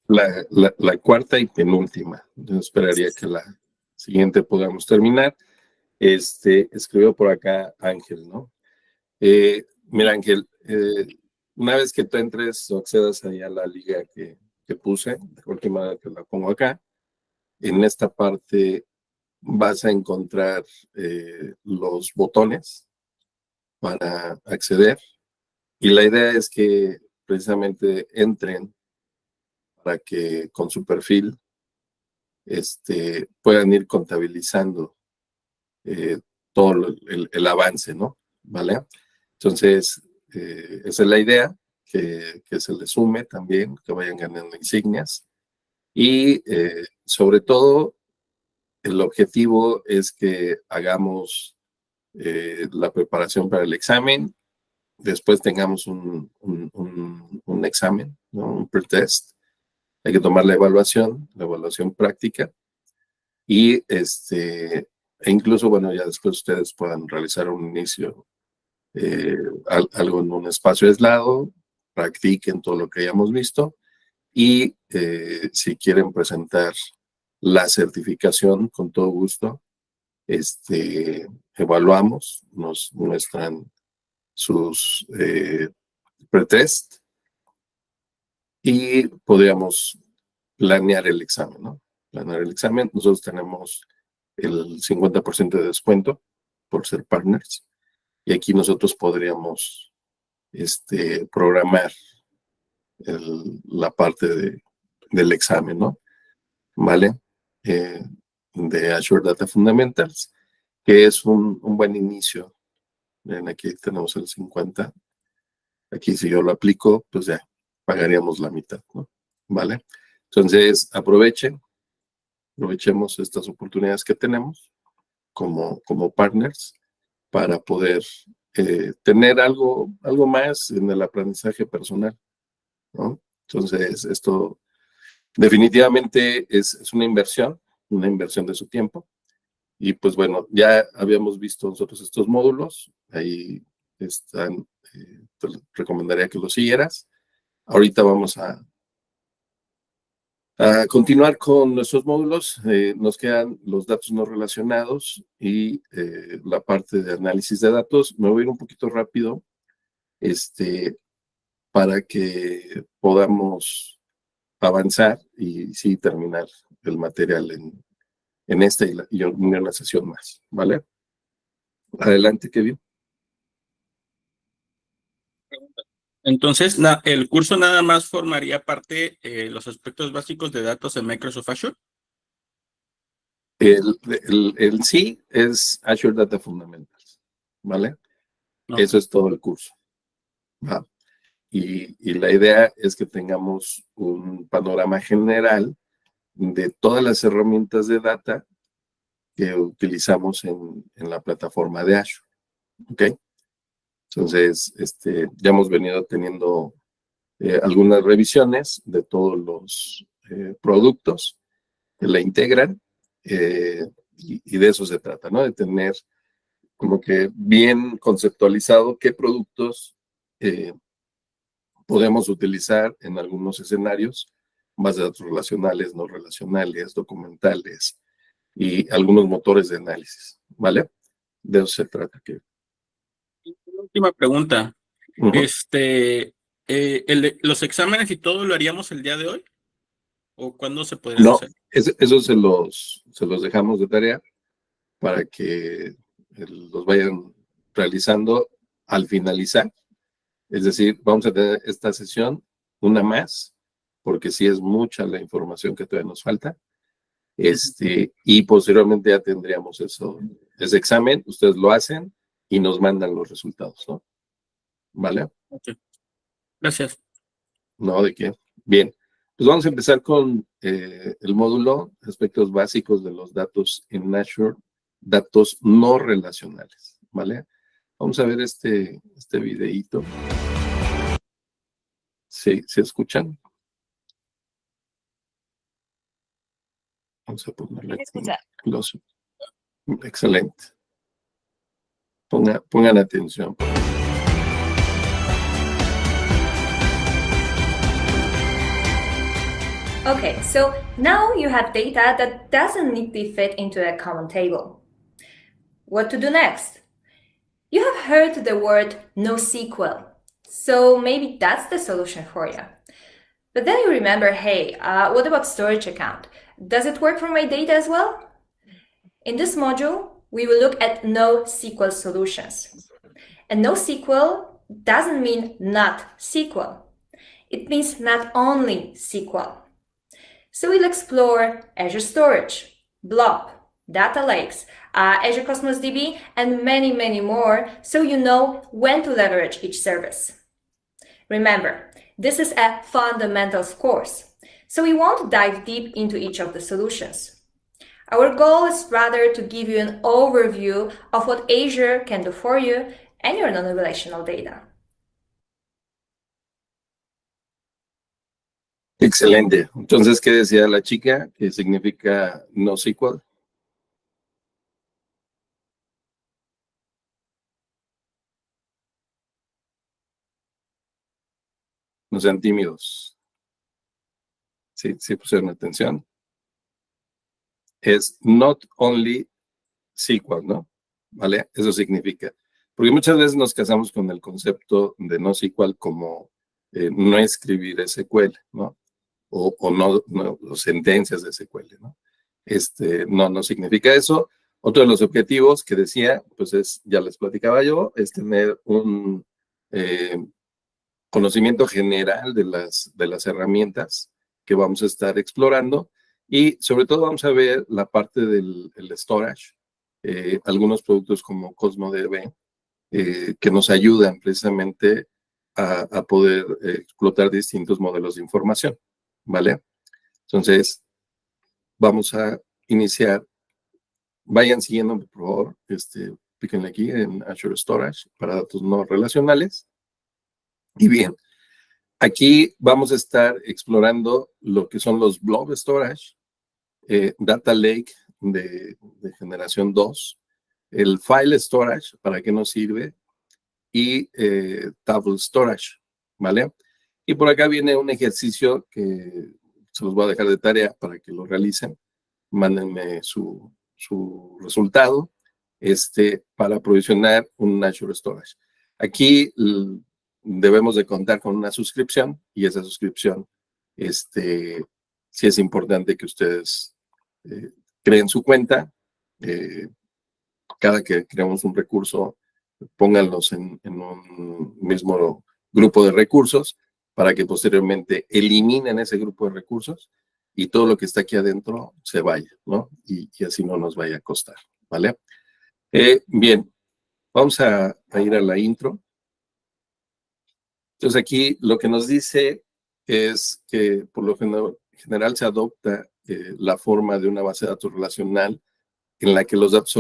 la cuarta y penúltima. Yo esperaría que la siguiente podamos terminar. Escribió por acá Ángel, ¿no? Mira, Ángel, una vez que tú entres o accedas ahí a la liga que puse, de cualquier manera que la pongo acá, en esta parte vas a encontrar los botones para acceder, y la idea es que precisamente entren para que con su perfil puedan ir contabilizando todo el avance, ¿no? ¿Vale? Entonces, esa es la idea, que se les sume también, que vayan ganando insignias, y sobre todo el objetivo es que hagamos la preparación para el examen, después tengamos un examen, ¿no? Un pretest, hay que tomar la evaluación práctica, y e incluso, bueno, ya después ustedes puedan realizar un inicio, algo en un espacio aislado, practiquen todo lo que hayamos visto, y si quieren presentar la certificación, con todo gusto, evaluamos, nos muestran sus pretest y podríamos planear el examen, ¿no? Planear el examen. Nosotros tenemos el 50% de descuento por ser partners, y aquí nosotros podríamos programar la parte del examen, ¿no? ¿Vale? De Azure Data Fundamentals, que es un buen inicio. Ven, aquí tenemos el 50. Aquí si yo lo aplico, pues ya pagaríamos la mitad, ¿no? ¿Vale? Entonces, aprovechemos estas oportunidades que tenemos como partners para poder tener algo más en el aprendizaje personal, ¿no? Entonces, esto definitivamente es una inversión de su tiempo. Y pues bueno, ya habíamos visto nosotros estos módulos, ahí están, te recomendaría que los siguieras. Ahorita vamos a continuar con nuestros módulos. Nos quedan los datos no relacionados y la parte de análisis de datos. Me voy a ir un poquito rápido, para que podamos avanzar y sí terminar el material en esta y una sesión más, ¿vale? Adelante, Kevin. Entonces, ¿el curso nada más formaría parte de los aspectos básicos de datos en Microsoft Azure? El sí es Azure Data Fundamentals, ¿vale? No. Eso es todo el curso. ¿Va? Y la idea es que tengamos un panorama general de todas las herramientas de data que utilizamos en la plataforma de Azure, ¿ok? Entonces, ya hemos venido teniendo algunas revisiones de todos los productos que la integran, y de eso se trata, ¿no? De tener como que bien conceptualizado qué productos podemos utilizar en algunos escenarios, bases de datos relacionales, no relacionales, documentales y algunos motores de análisis, ¿vale? De eso se trata. Última pregunta. ¿Los exámenes y todo lo haríamos el día de hoy? ¿O cuándo se podrían hacer? Eso se los dejamos de tarea para que los vayan realizando al finalizar. Es decir, vamos a tener esta sesión, una más, porque sí es mucha la información que todavía nos falta. Y posteriormente ya tendríamos ese examen, ustedes lo hacen y nos mandan los resultados, ¿no? ¿Vale? Okay. Gracias. No, ¿de qué? Bien, pues vamos a empezar con el módulo, aspectos básicos de los datos en Azure, datos no relacionales, ¿vale? Vamos a ver este videíto. ¿Sí, ¿se escuchan? Vamos a ponerle close. Excelente. Pongan atención. Okay, so now you have data that doesn't neatly fit into a common table. What to do next? You have heard the word NoSQL, so maybe that's the solution for you. But then you remember, hey, what about storage account? Does it work for my data as well? In this module, we will look at NoSQL solutions. And NoSQL doesn't mean not SQL. It means not only SQL. So we'll explore Azure Storage, Blob, data lakes, Azure Cosmos DB, and many, many more, so you know when to leverage each service. Remember, this is a fundamentals course, so we won't dive deep into each of the solutions. Our goal is rather to give you an overview of what Azure can do for you and your non-relational data. Excelente. Entonces, ¿qué decía la chica? ¿Qué significa NoSQL? No sean tímidos. Sí, sí pusieron atención. Es not only SQL, ¿no? ¿Vale? Eso significa. Porque muchas veces nos casamos con el concepto de NoSQL como no escribir SQL, ¿no? O no sentencias de SQL, ¿no? No significa eso. Otro de los objetivos que decía, pues es, ya les platicaba yo, es tener un conocimiento general de las herramientas que vamos a estar explorando y sobre todo vamos a ver la parte del storage, algunos productos como CosmoDB que nos ayudan precisamente a poder explotar distintos modelos de información, ¿vale? Entonces, vamos a iniciar. Vayan siguiendo, por favor, píquenle aquí en Azure Storage para datos no relacionales. Y bien, aquí vamos a estar explorando lo que son los Blob Storage, Data Lake de generación 2, el File Storage, para qué nos sirve, y Table Storage, ¿vale? Y por acá viene un ejercicio que se los voy a dejar de tarea para que lo realicen. Mándenme su resultado para provisionar un Azure Storage. Aquí debemos de contar con una suscripción y esa suscripción, sí es importante que ustedes creen su cuenta. Cada que creamos un recurso, pónganlos en un mismo grupo de recursos para que posteriormente eliminen ese grupo de recursos y todo lo que está aquí adentro se vaya, ¿no? Y así no nos vaya a costar, ¿vale? Bien, vamos a ir a la intro. Entonces aquí lo que nos dice es que por lo general se adopta la forma de una base de datos relacional en la que los datos se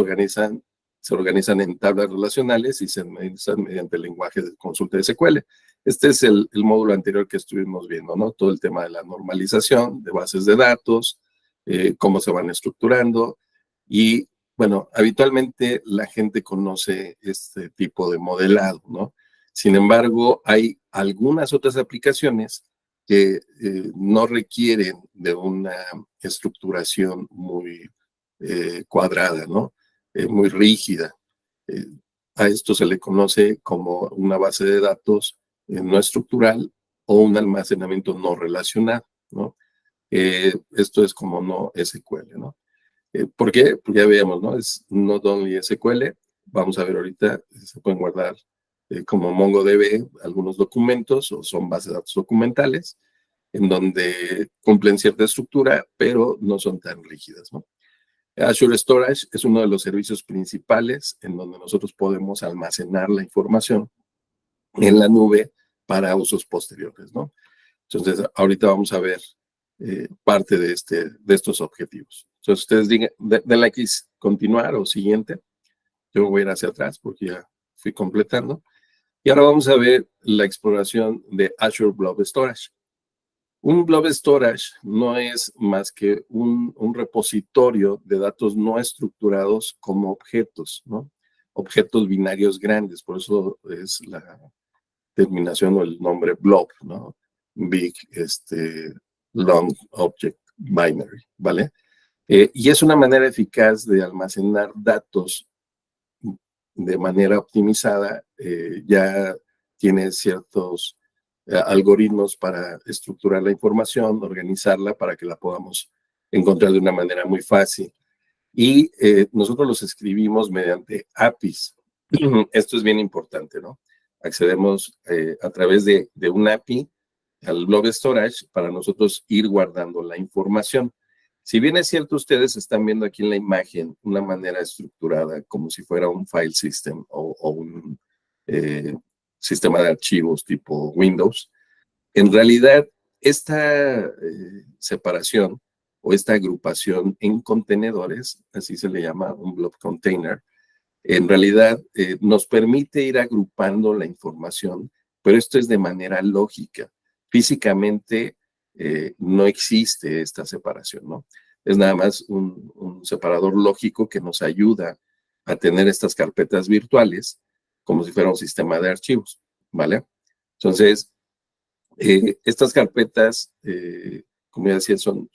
organizan en tablas relacionales y se administran mediante el lenguaje de consulta de SQL. Este es el módulo anterior que estuvimos viendo, ¿no? Todo el tema de la normalización de bases de datos, cómo se van estructurando y, bueno, habitualmente la gente conoce este tipo de modelado, ¿no? Sin embargo, hay algunas otras aplicaciones que no requieren de una estructuración muy cuadrada, ¿no? Muy rígida. A esto se le conoce como una base de datos no estructural o un almacenamiento no relacional, ¿no? Esto es como no SQL, ¿no? ¿Por qué? Porque ya veíamos, ¿no? Es not only SQL. Vamos a ver ahorita, se pueden guardar como MongoDB algunos documentos o son bases de datos documentales en donde cumplen cierta estructura, pero no son tan rígidas, ¿no? Azure Storage es uno de los servicios principales en donde nosotros podemos almacenar la información en la nube para usos posteriores, ¿no? Entonces, ahorita vamos a ver parte de estos objetivos. Entonces, ustedes digan, denle aquí continuar o siguiente. Yo voy a ir hacia atrás porque ya fui completando. Y ahora vamos a ver la exploración de Azure Blob Storage. Un Blob Storage no es más que un repositorio de datos no estructurados como objetos, ¿no? Objetos binarios grandes, por eso es la terminación o el nombre Blob, ¿no? Big, long object binary, ¿vale? Y es una manera eficaz de almacenar datos de manera optimizada. Ya tiene ciertos algoritmos para estructurar la información, organizarla para que la podamos encontrar de una manera muy fácil. Y nosotros los escribimos mediante APIs. Esto es bien importante, ¿no? Accedemos a través de un API al Blob Storage para nosotros ir guardando la información. Si bien es cierto, ustedes están viendo aquí en la imagen una manera estructurada como si fuera un file system o un sistema de archivos tipo Windows, en realidad esta separación o esta agrupación en contenedores, así se le llama un blob container, en realidad nos permite ir agrupando la información, pero esto es de manera lógica. Físicamente no existe esta separación, ¿no? Es nada más un separador lógico que nos ayuda a tener estas carpetas virtuales como si fuera un sistema de archivos, ¿vale? Entonces, estas carpetas, como ya decía, son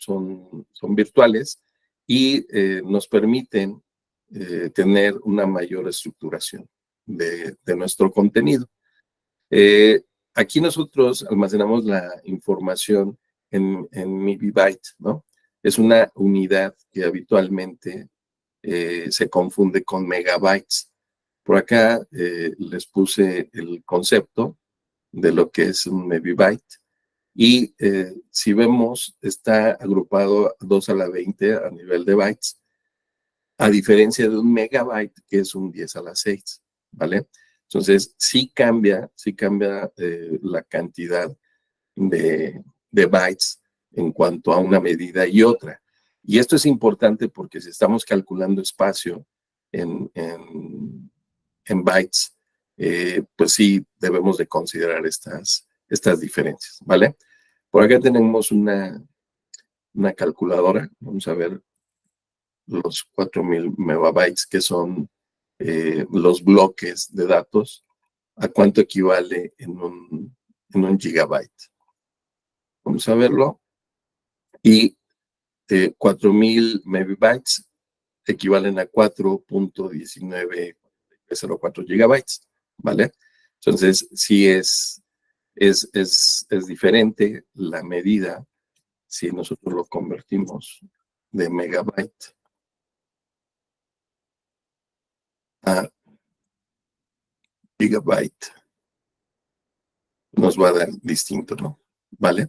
virtuales y nos permiten tener una mayor estructuración de nuestro contenido. Aquí nosotros almacenamos la información en MB-byte, ¿no? Es una unidad que habitualmente se confunde con megabytes. Por acá les puse el concepto de lo que es un MB-byte. Y si vemos, está agrupado a 2 a la 20 a nivel de bytes, a diferencia de un megabyte, que es un 10 a la 6, ¿vale? Entonces, sí cambia la cantidad de bytes en cuanto a una medida y otra. Y esto es importante porque si estamos calculando espacio en bytes, pues sí debemos de considerar estas diferencias, ¿vale? Por acá tenemos una calculadora. Vamos a ver los 4000 megabytes, que son los bloques de datos, a cuánto equivale en un gigabyte. Vamos a verlo. Y 4000 megabytes equivalen a 4.1904 gigabytes, ¿vale? Entonces, sí es diferente la medida si nosotros lo convertimos de megabyte a gigabyte. Nos va a dar distinto, ¿no? ¿Vale?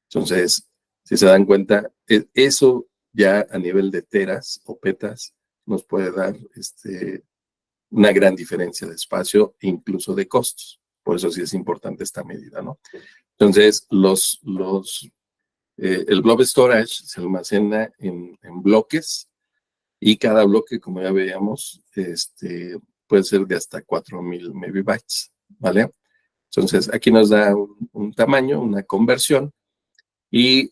Entonces, si se dan cuenta, eso ya a nivel de teras o petas nos puede dar una gran diferencia de espacio e incluso de costos. Por eso sí es importante esta medida, ¿no? Entonces, el blob storage se almacena en bloques y cada bloque, como ya veíamos, puede ser de hasta 4000 megabytes, ¿vale? Entonces, aquí nos da un tamaño, una conversión, y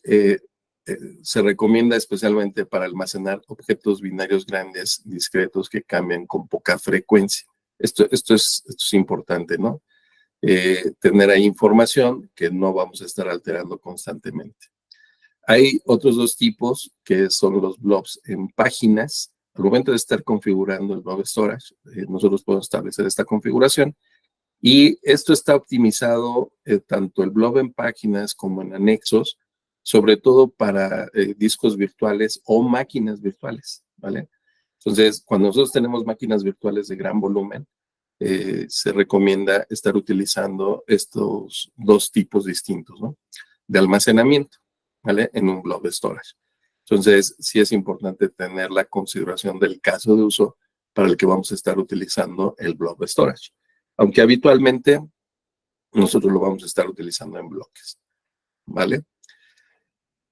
se recomienda especialmente para almacenar objetos binarios grandes, discretos, que cambian con poca frecuencia. Esto es importante, ¿no? Tener ahí información que no vamos a estar alterando constantemente. Hay otros dos tipos que son los blobs en páginas. Al momento de estar configurando el blob storage, nosotros podemos establecer esta configuración y esto está optimizado tanto el blob en páginas como en anexos, sobre todo para discos virtuales o máquinas virtuales, ¿vale? Entonces, cuando nosotros tenemos máquinas virtuales de gran volumen, se recomienda estar utilizando estos dos tipos distintos, ¿no? De almacenamiento, ¿vale? En un blob storage. Entonces, sí es importante tener la consideración del caso de uso para el que vamos a estar utilizando el blob storage. Aunque habitualmente nosotros lo vamos a estar utilizando en bloques, ¿vale?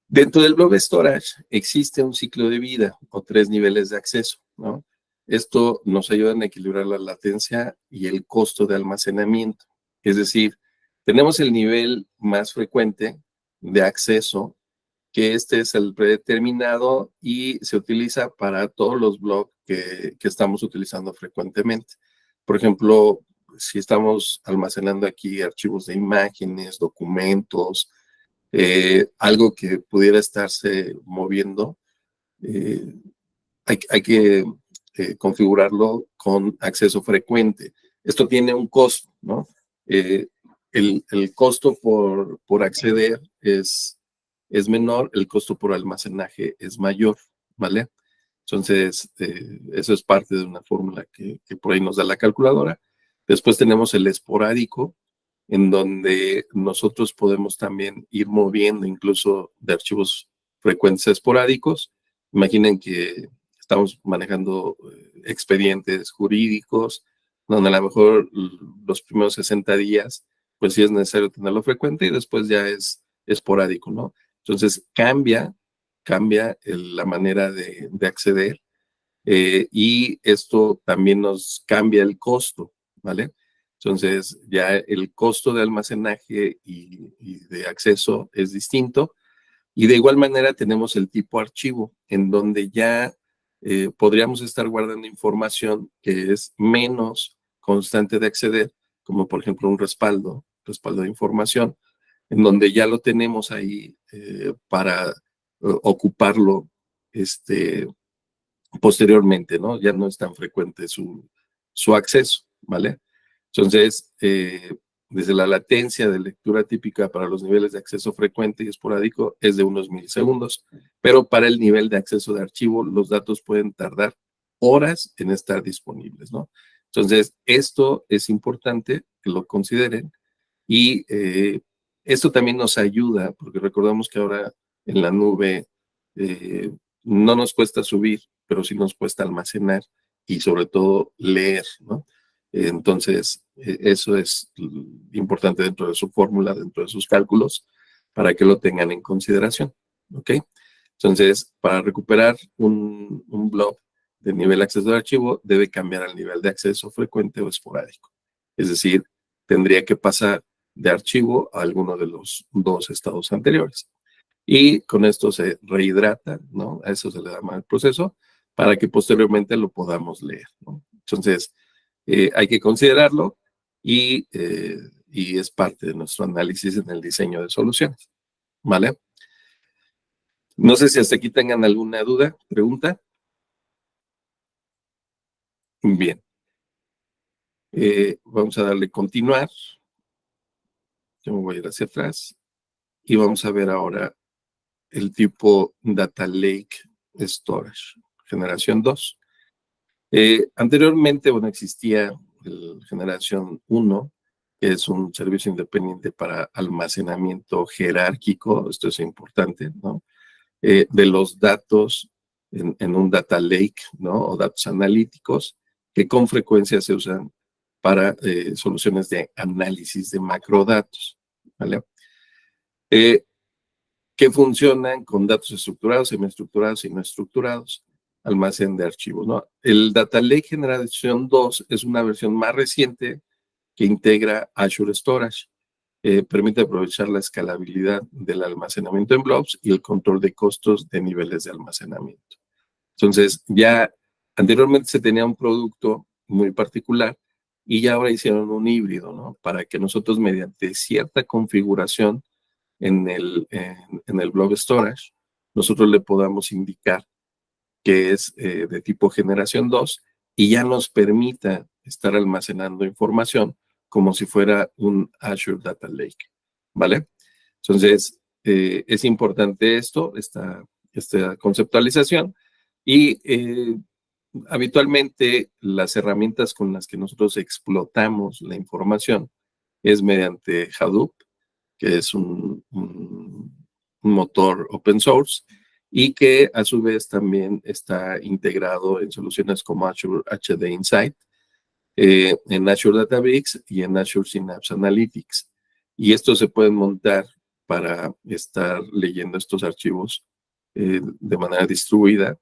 Dentro del blob storage existe un ciclo de vida o 3 niveles de acceso, ¿no? Esto nos ayuda a equilibrar la latencia y el costo de almacenamiento. Es decir, tenemos el nivel más frecuente de acceso, que este es el predeterminado y se utiliza para todos los blogs que estamos utilizando frecuentemente. Por ejemplo, si estamos almacenando aquí archivos de imágenes, documentos, Algo que pudiera estarse moviendo, hay que configurarlo con acceso frecuente. Esto tiene un costo, ¿no? El costo por acceder es menor, el costo por almacenaje es mayor, ¿vale? Entonces, eso es parte de una fórmula que por ahí nos da la calculadora. Después tenemos el esporádico, en donde nosotros podemos también ir moviendo incluso de archivos frecuentes a esporádicos. Imaginen que estamos manejando expedientes jurídicos, donde a lo mejor los primeros 60 días, pues sí es necesario tenerlo frecuente y después ya es esporádico, ¿no? Entonces cambia la manera de acceder y esto también nos cambia el costo, ¿vale? Entonces ya el costo de almacenaje y de acceso es distinto. Y de igual manera tenemos el tipo archivo, en donde ya podríamos estar guardando información que es menos constante de acceder, como por ejemplo un respaldo de información, en donde ya lo tenemos ahí para ocuparlo posteriormente, ¿no? Ya no es tan frecuente su acceso, ¿vale? Entonces, desde la latencia de lectura típica para los niveles de acceso frecuente y esporádico es de unos milisegundos, pero para el nivel de acceso de archivo, los datos pueden tardar horas en estar disponibles, ¿no? Entonces, esto es importante que lo consideren y esto también nos ayuda, porque recordamos que ahora en la nube no nos cuesta subir, pero sí nos cuesta almacenar y sobre todo leer, ¿no? Entonces, eso es importante dentro de su fórmula, dentro de sus cálculos, para que lo tengan en consideración, ¿ok? Entonces, para recuperar un blob de nivel de acceso de archivo, debe cambiar al nivel de acceso frecuente o esporádico. Es decir, tendría que pasar de archivo a alguno de los dos estados anteriores. Y con esto se rehidrata, ¿no? A eso se le da mal proceso para que posteriormente lo podamos leer, ¿no? Entonces, hay que considerarlo y es parte de nuestro análisis en el diseño de soluciones, ¿vale? No sé si hasta aquí tengan alguna duda, pregunta. Bien. Vamos a darle continuar. Yo me voy a ir hacia atrás y vamos a ver ahora el tipo Data Lake Storage, generación 2. Anteriormente, bueno, existía el generación 1, que es un servicio independiente para almacenamiento jerárquico, esto es importante, ¿no? De los datos en un data lake, ¿no? O datos analíticos que con frecuencia se usan para soluciones de análisis de macrodatos, ¿vale? Que funcionan con datos estructurados, semiestructurados y no estructurados, almacén de archivos, ¿no? El Data Lake Generación 2 es una versión más reciente que integra Azure Storage. Permite aprovechar la escalabilidad del almacenamiento en blobs y el control de costos de niveles de almacenamiento. Entonces, ya anteriormente se tenía un producto muy particular y ya ahora hicieron un híbrido, ¿no? Para que nosotros mediante cierta configuración en el blob storage, nosotros le podamos indicar que es de tipo generación 2 y ya nos permita estar almacenando información como si fuera un Azure Data Lake, ¿vale? Entonces, es importante esta conceptualización y habitualmente las herramientas con las que nosotros explotamos la información es mediante Hadoop, que es un motor open source y que a su vez también está integrado en soluciones como Azure HD Insight, en Azure Databricks y en Azure Synapse Analytics. Y estos se pueden montar para estar leyendo estos archivos de manera distribuida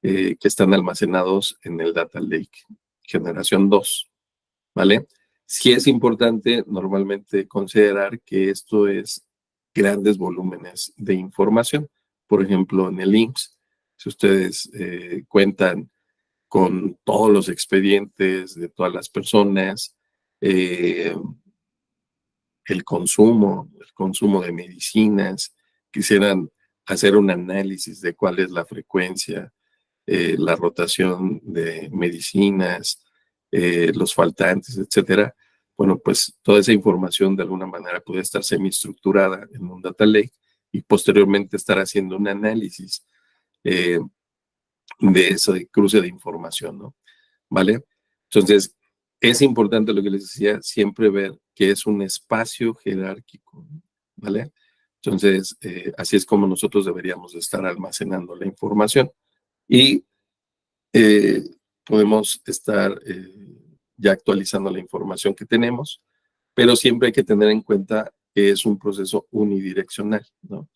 que están almacenados en el Data Lake generación 2, ¿vale? Sí es importante normalmente considerar que esto es grandes volúmenes de información. Por ejemplo, en el IMSS, si ustedes cuentan con todos los expedientes de todas las personas, el consumo de medicinas, quisieran hacer un análisis de cuál es la frecuencia, la rotación de medicinas, los faltantes, etcétera, bueno, pues toda esa información de alguna manera puede estar semiestructurada en un data lake y posteriormente estar haciendo un análisis de ese cruce de información, ¿no? ¿Vale? Entonces, es importante lo que les decía, siempre ver que es un espacio jerárquico, ¿vale? Entonces, así es como nosotros deberíamos estar almacenando la información y podemos estar ya actualizando la información que tenemos, pero siempre hay que tener en cuenta que es un proceso unidireccional, ¿no?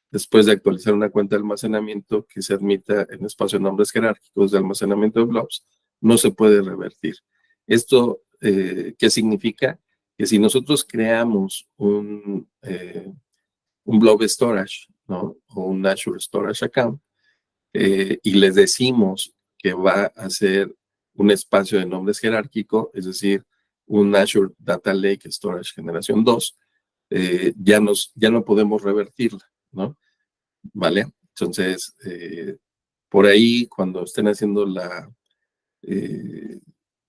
Después de actualizar una cuenta de almacenamiento que se admita en espacio de nombres jerárquicos de almacenamiento de blobs, no se puede revertir. ¿Esto qué significa? Que si nosotros creamos un blob storage, ¿no? O un Azure Storage Account, y les decimos que va a ser un espacio de nombres jerárquico, es decir, un Azure Data Lake Storage Generación 2, ya no podemos revertirla, ¿no? ¿Vale? Entonces, por ahí, cuando estén haciendo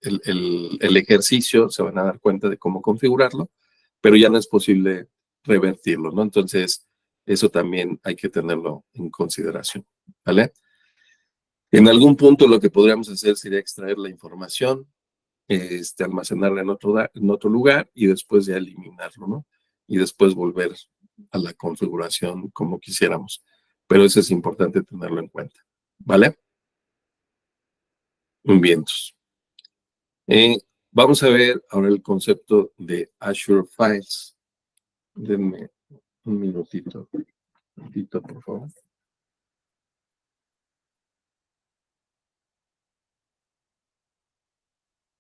el ejercicio, se van a dar cuenta de cómo configurarlo, pero ya no es posible revertirlo, ¿no? Entonces, eso también hay que tenerlo en consideración, ¿vale? En algún punto lo que podríamos hacer sería extraer la información, almacenarla en otro lugar y después ya eliminarlo, ¿no? Y después volver a la configuración como quisiéramos. Pero eso es importante tenerlo en cuenta, ¿vale? Bien. Vamos a ver ahora el concepto de Azure Files. Denme un minutito, por favor.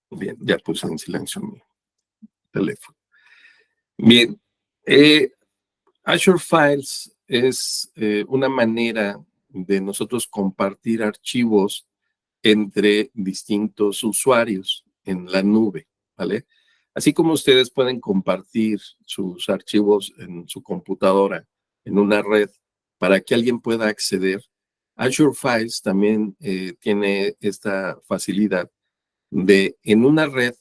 Bien, ya puse en silencio mi teléfono. Bien, Azure Files es una manera de nosotros compartir archivos entre distintos usuarios en la nube, ¿vale? Así como ustedes pueden compartir sus archivos en su computadora en una red para que alguien pueda acceder, Azure Files también tiene esta facilidad de en una red,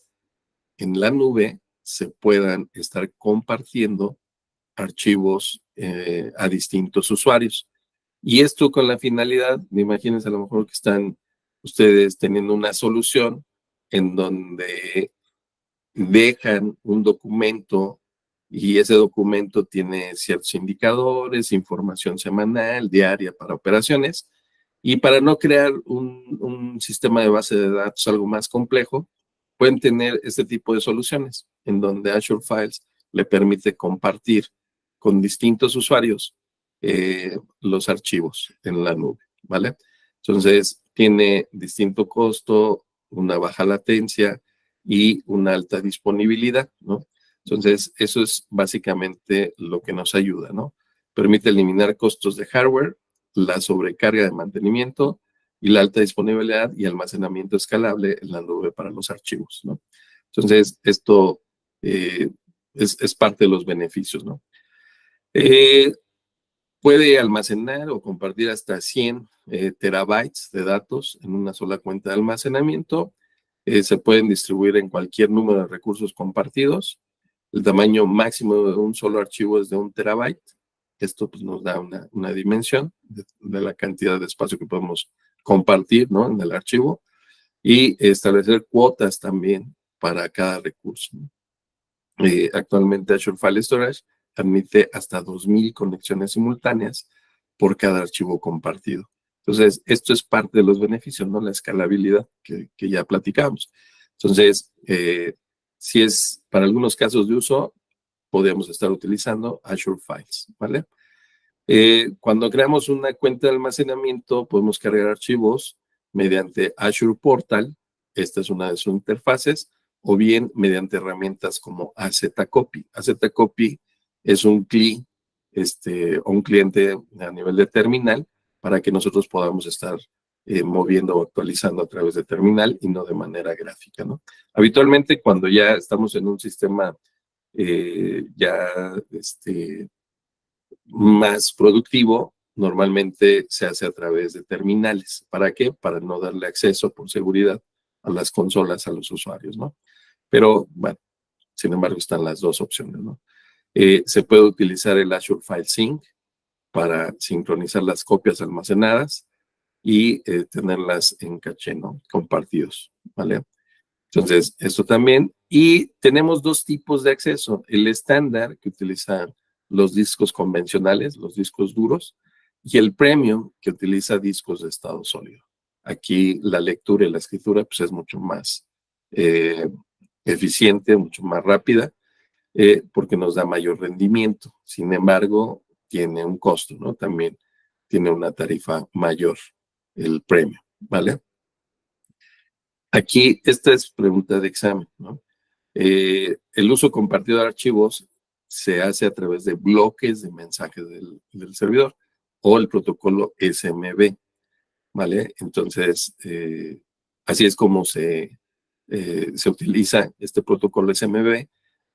en la nube, se puedan estar compartiendo archivos a distintos usuarios. Y esto con la finalidad, imagínense a lo mejor que están ustedes teniendo una solución en donde dejan un documento y ese documento tiene ciertos indicadores, información semanal, diaria para operaciones. Y para no crear un sistema de base de datos algo más complejo, pueden tener este tipo de soluciones en donde Azure Files le permite compartir con distintos usuarios los archivos en la nube, ¿vale? Entonces, tiene distinto costo, una baja latencia y una alta disponibilidad, ¿no? Entonces, eso es básicamente lo que nos ayuda, ¿no? Permite eliminar costos de hardware, la sobrecarga de mantenimiento y la alta disponibilidad y almacenamiento escalable en la nube para los archivos, ¿no? Entonces, esto es parte de los beneficios, ¿no? Puede almacenar o compartir hasta 100 terabytes de datos en una sola cuenta de almacenamiento. Se pueden distribuir en cualquier número de recursos compartidos. El tamaño máximo de un solo archivo es de 1 terabyte. Esto pues, nos da una dimensión de la cantidad de espacio que podemos compartir, ¿no? En el archivo. Y establecer cuotas también para cada recurso. Actualmente Azure File Storage admite hasta 2,000 conexiones simultáneas por cada archivo compartido. Entonces, esto es parte de los beneficios, ¿no? La escalabilidad que ya platicamos. Entonces, si es para algunos casos de uso, podríamos estar utilizando Azure Files, ¿vale? Cuando creamos una cuenta de almacenamiento, podemos cargar archivos mediante Azure Portal. Esta es una de sus interfaces, o bien mediante herramientas como AZCopy. AZCopy es un CLI, o un cliente a nivel de terminal para que nosotros podamos estar moviendo o actualizando a través de terminal y no de manera gráfica, ¿no? Habitualmente, cuando ya estamos en un sistema ya más productivo, normalmente se hace a través de terminales. ¿Para qué? Para no darle acceso por seguridad a las consolas a los usuarios, ¿no? Pero, bueno, sin embargo, están las dos opciones, ¿no? Se puede utilizar el Azure File Sync para sincronizar las copias almacenadas y tenerlas en caché, ¿no? Compartidos, ¿vale? Entonces, esto también. Y tenemos dos tipos de acceso. El estándar, que utiliza los discos convencionales, los discos duros, y el premium, que utiliza discos de estado sólido. Aquí la lectura y la escritura pues, es mucho más eficiente, mucho más rápida, porque nos da mayor rendimiento. Sin embargo, tiene un costo, ¿no? También tiene una tarifa mayor el premio, ¿vale? Aquí, esta es pregunta de examen, ¿no? El uso compartido de archivos se hace a través de bloques de mensajes del servidor o el protocolo SMB, ¿vale? Entonces, así es como se utiliza este protocolo SMB,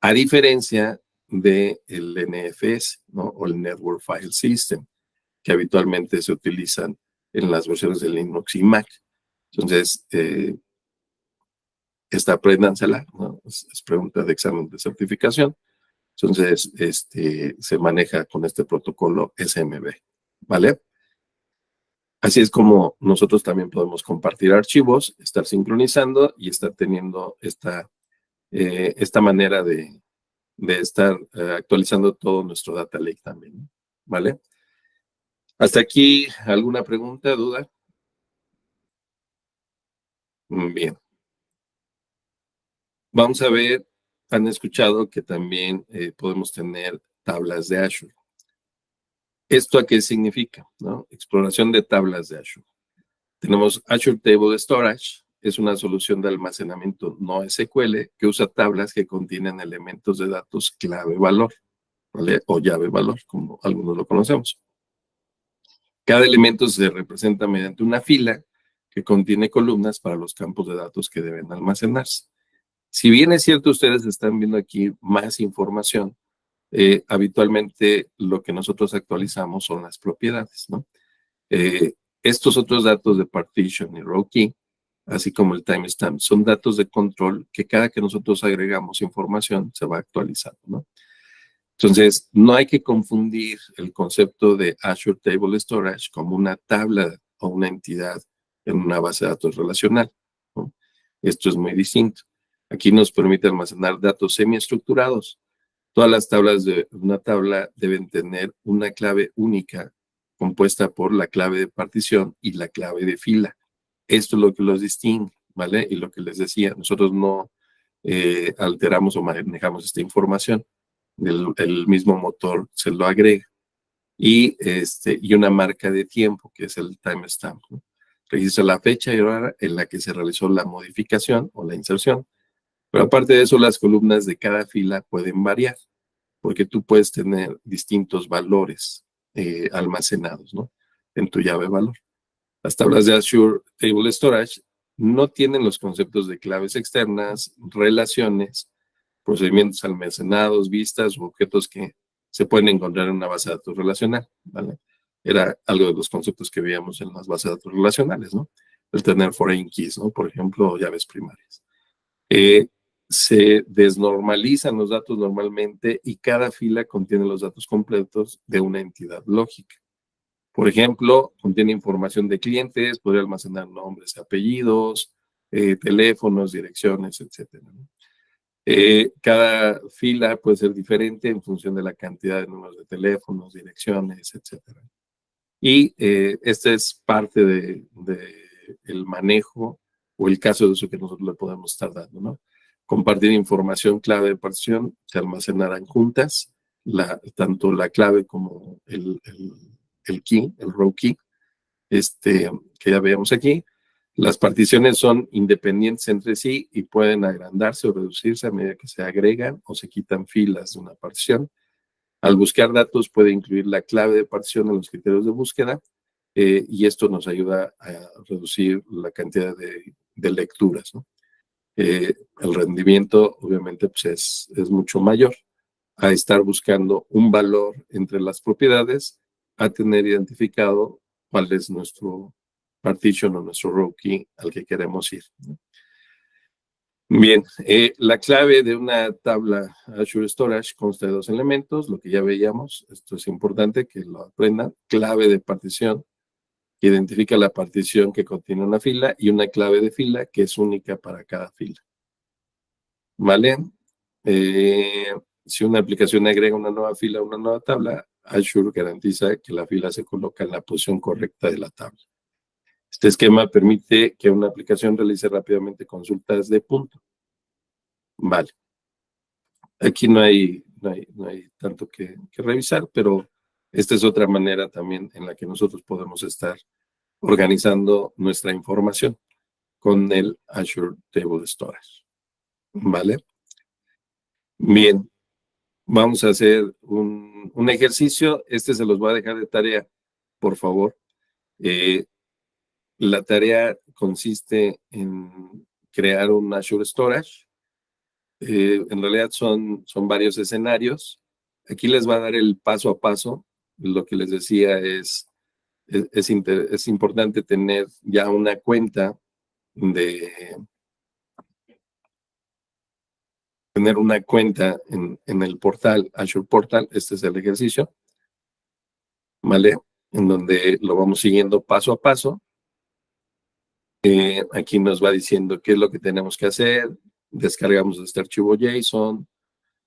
a diferencia del NFS, ¿no? O el Network File System, que habitualmente se utilizan en las versiones de Linux y Mac. Entonces, esta apréndansela, ¿no? Es pregunta de examen de certificación. Entonces, se maneja con este protocolo SMB, ¿vale? Así es como nosotros también podemos compartir archivos, estar sincronizando y estar teniendo esta manera de estar actualizando todo nuestro data lake también, ¿vale? Hasta aquí, ¿alguna pregunta, duda? Bien. Vamos a ver, han escuchado que también podemos tener tablas de Azure. ¿Esto a qué significa? ¿No? Exploración de tablas de Azure. Tenemos Azure Table Storage, es una solución de almacenamiento no SQL que usa tablas que contienen elementos de datos clave-valor, ¿vale? O llave-valor, como algunos lo conocemos. Cada elemento se representa mediante una fila que contiene columnas para los campos de datos que deben almacenarse. Si bien es cierto, ustedes están viendo aquí más información, habitualmente lo que nosotros actualizamos son las propiedades, ¿no? Estos otros datos de partition y row key, así como el timestamp, son datos de control que cada que nosotros agregamos información se va actualizando, ¿no? Entonces, no hay que confundir el concepto de Azure Table Storage como una tabla o una entidad en una base de datos relacional, ¿no? Esto es muy distinto. Aquí nos permite almacenar datos semiestructurados. Todas las tablas de una tabla deben tener una clave única compuesta por la clave de partición y la clave de fila. Esto es lo que los distingue, ¿vale? Y lo que les decía, nosotros no alteramos o manejamos esta información. El mismo motor se lo agrega. Y una marca de tiempo, que es el timestamp, ¿no? Registra la fecha y hora en la que se realizó la modificación o la inserción. Pero aparte de eso, las columnas de cada fila pueden variar, porque tú puedes tener distintos valores almacenados, ¿no? En tu llave valor. Las tablas de Azure Table Storage no tienen los conceptos de claves externas, relaciones, procedimientos almacenados, vistas u objetos que se pueden encontrar en una base de datos relacional, ¿vale? Era algo de los conceptos que veíamos en las bases de datos relacionales, ¿no? El tener foreign keys, ¿no? Por ejemplo, llaves primarias. Se desnormalizan los datos normalmente y cada fila contiene los datos completos de una entidad lógica. Por ejemplo, contiene información de clientes, podría almacenar nombres, apellidos, teléfonos, direcciones, etc. Cada fila puede ser diferente en función de la cantidad de números de teléfonos, direcciones, etc. Y este es parte del manejo o el caso de uso que nosotros le podemos estar dando, ¿no? Compartir información clave de partición, se almacenarán juntas, tanto la clave como el key, el row key, que ya veíamos aquí. Las particiones son independientes entre sí y pueden agrandarse o reducirse a medida que se agregan o se quitan filas de una partición. Al buscar datos puede incluir la clave de partición en los criterios de búsqueda y esto nos ayuda a reducir la cantidad de lecturas, ¿no? El rendimiento obviamente pues es mucho mayor. a estar buscando un valor entre las propiedades, a tener identificado cuál es nuestro partition o nuestro row key al que queremos ir. Bien, la clave de una tabla Azure Storage consta de 2 elementos, lo que ya veíamos, esto es importante que lo aprendan, clave de partición, que identifica la partición que contiene una fila, y una clave de fila que es única para cada fila. ¿Vale? Si una aplicación agrega una nueva fila a una nueva tabla, Azure garantiza que la fila se coloca en la posición correcta de la tabla. Este esquema permite que una aplicación realice rápidamente consultas de punto. Vale. Aquí no hay tanto que revisar, pero esta es otra manera también en la que nosotros podemos estar organizando nuestra información con el Azure Table Storage. ¿Vale? Bien, vamos a hacer un ejercicio. Este se los voy a dejar de tarea, por favor. La tarea consiste en crear un Azure Storage. En realidad son varios escenarios. Aquí les va a dar el paso a paso. Lo que les decía es importante tener ya una cuenta en el portal, Azure Portal. Este es el ejercicio, ¿vale? En donde lo vamos siguiendo paso a paso. Aquí nos va diciendo qué es lo que tenemos que hacer. Descargamos este archivo JSON.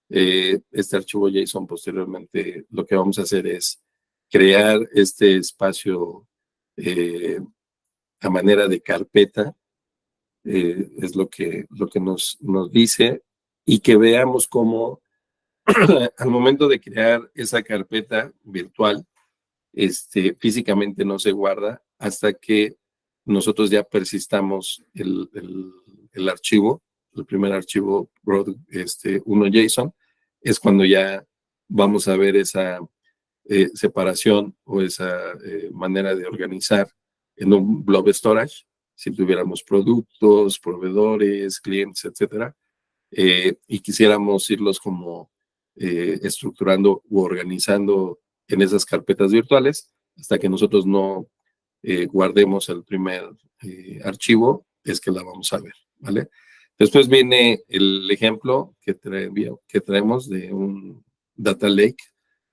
Este archivo JSON posteriormente lo que vamos a hacer es crear este espacio a manera de carpeta. Es lo que nos dice, y que veamos cómo al momento de crear esa carpeta virtual, físicamente no se guarda hasta que nosotros ya persistamos el archivo, el primer archivo 1JSON, es cuando ya vamos a ver esa separación o esa manera de organizar en un blob storage, si tuviéramos productos, proveedores, clientes, etcétera, y quisiéramos irlos como estructurando u organizando en esas carpetas virtuales hasta que nosotros no guardemos el primer archivo, es que la vamos a ver, ¿vale? Después viene el ejemplo que traemos de un Data Lake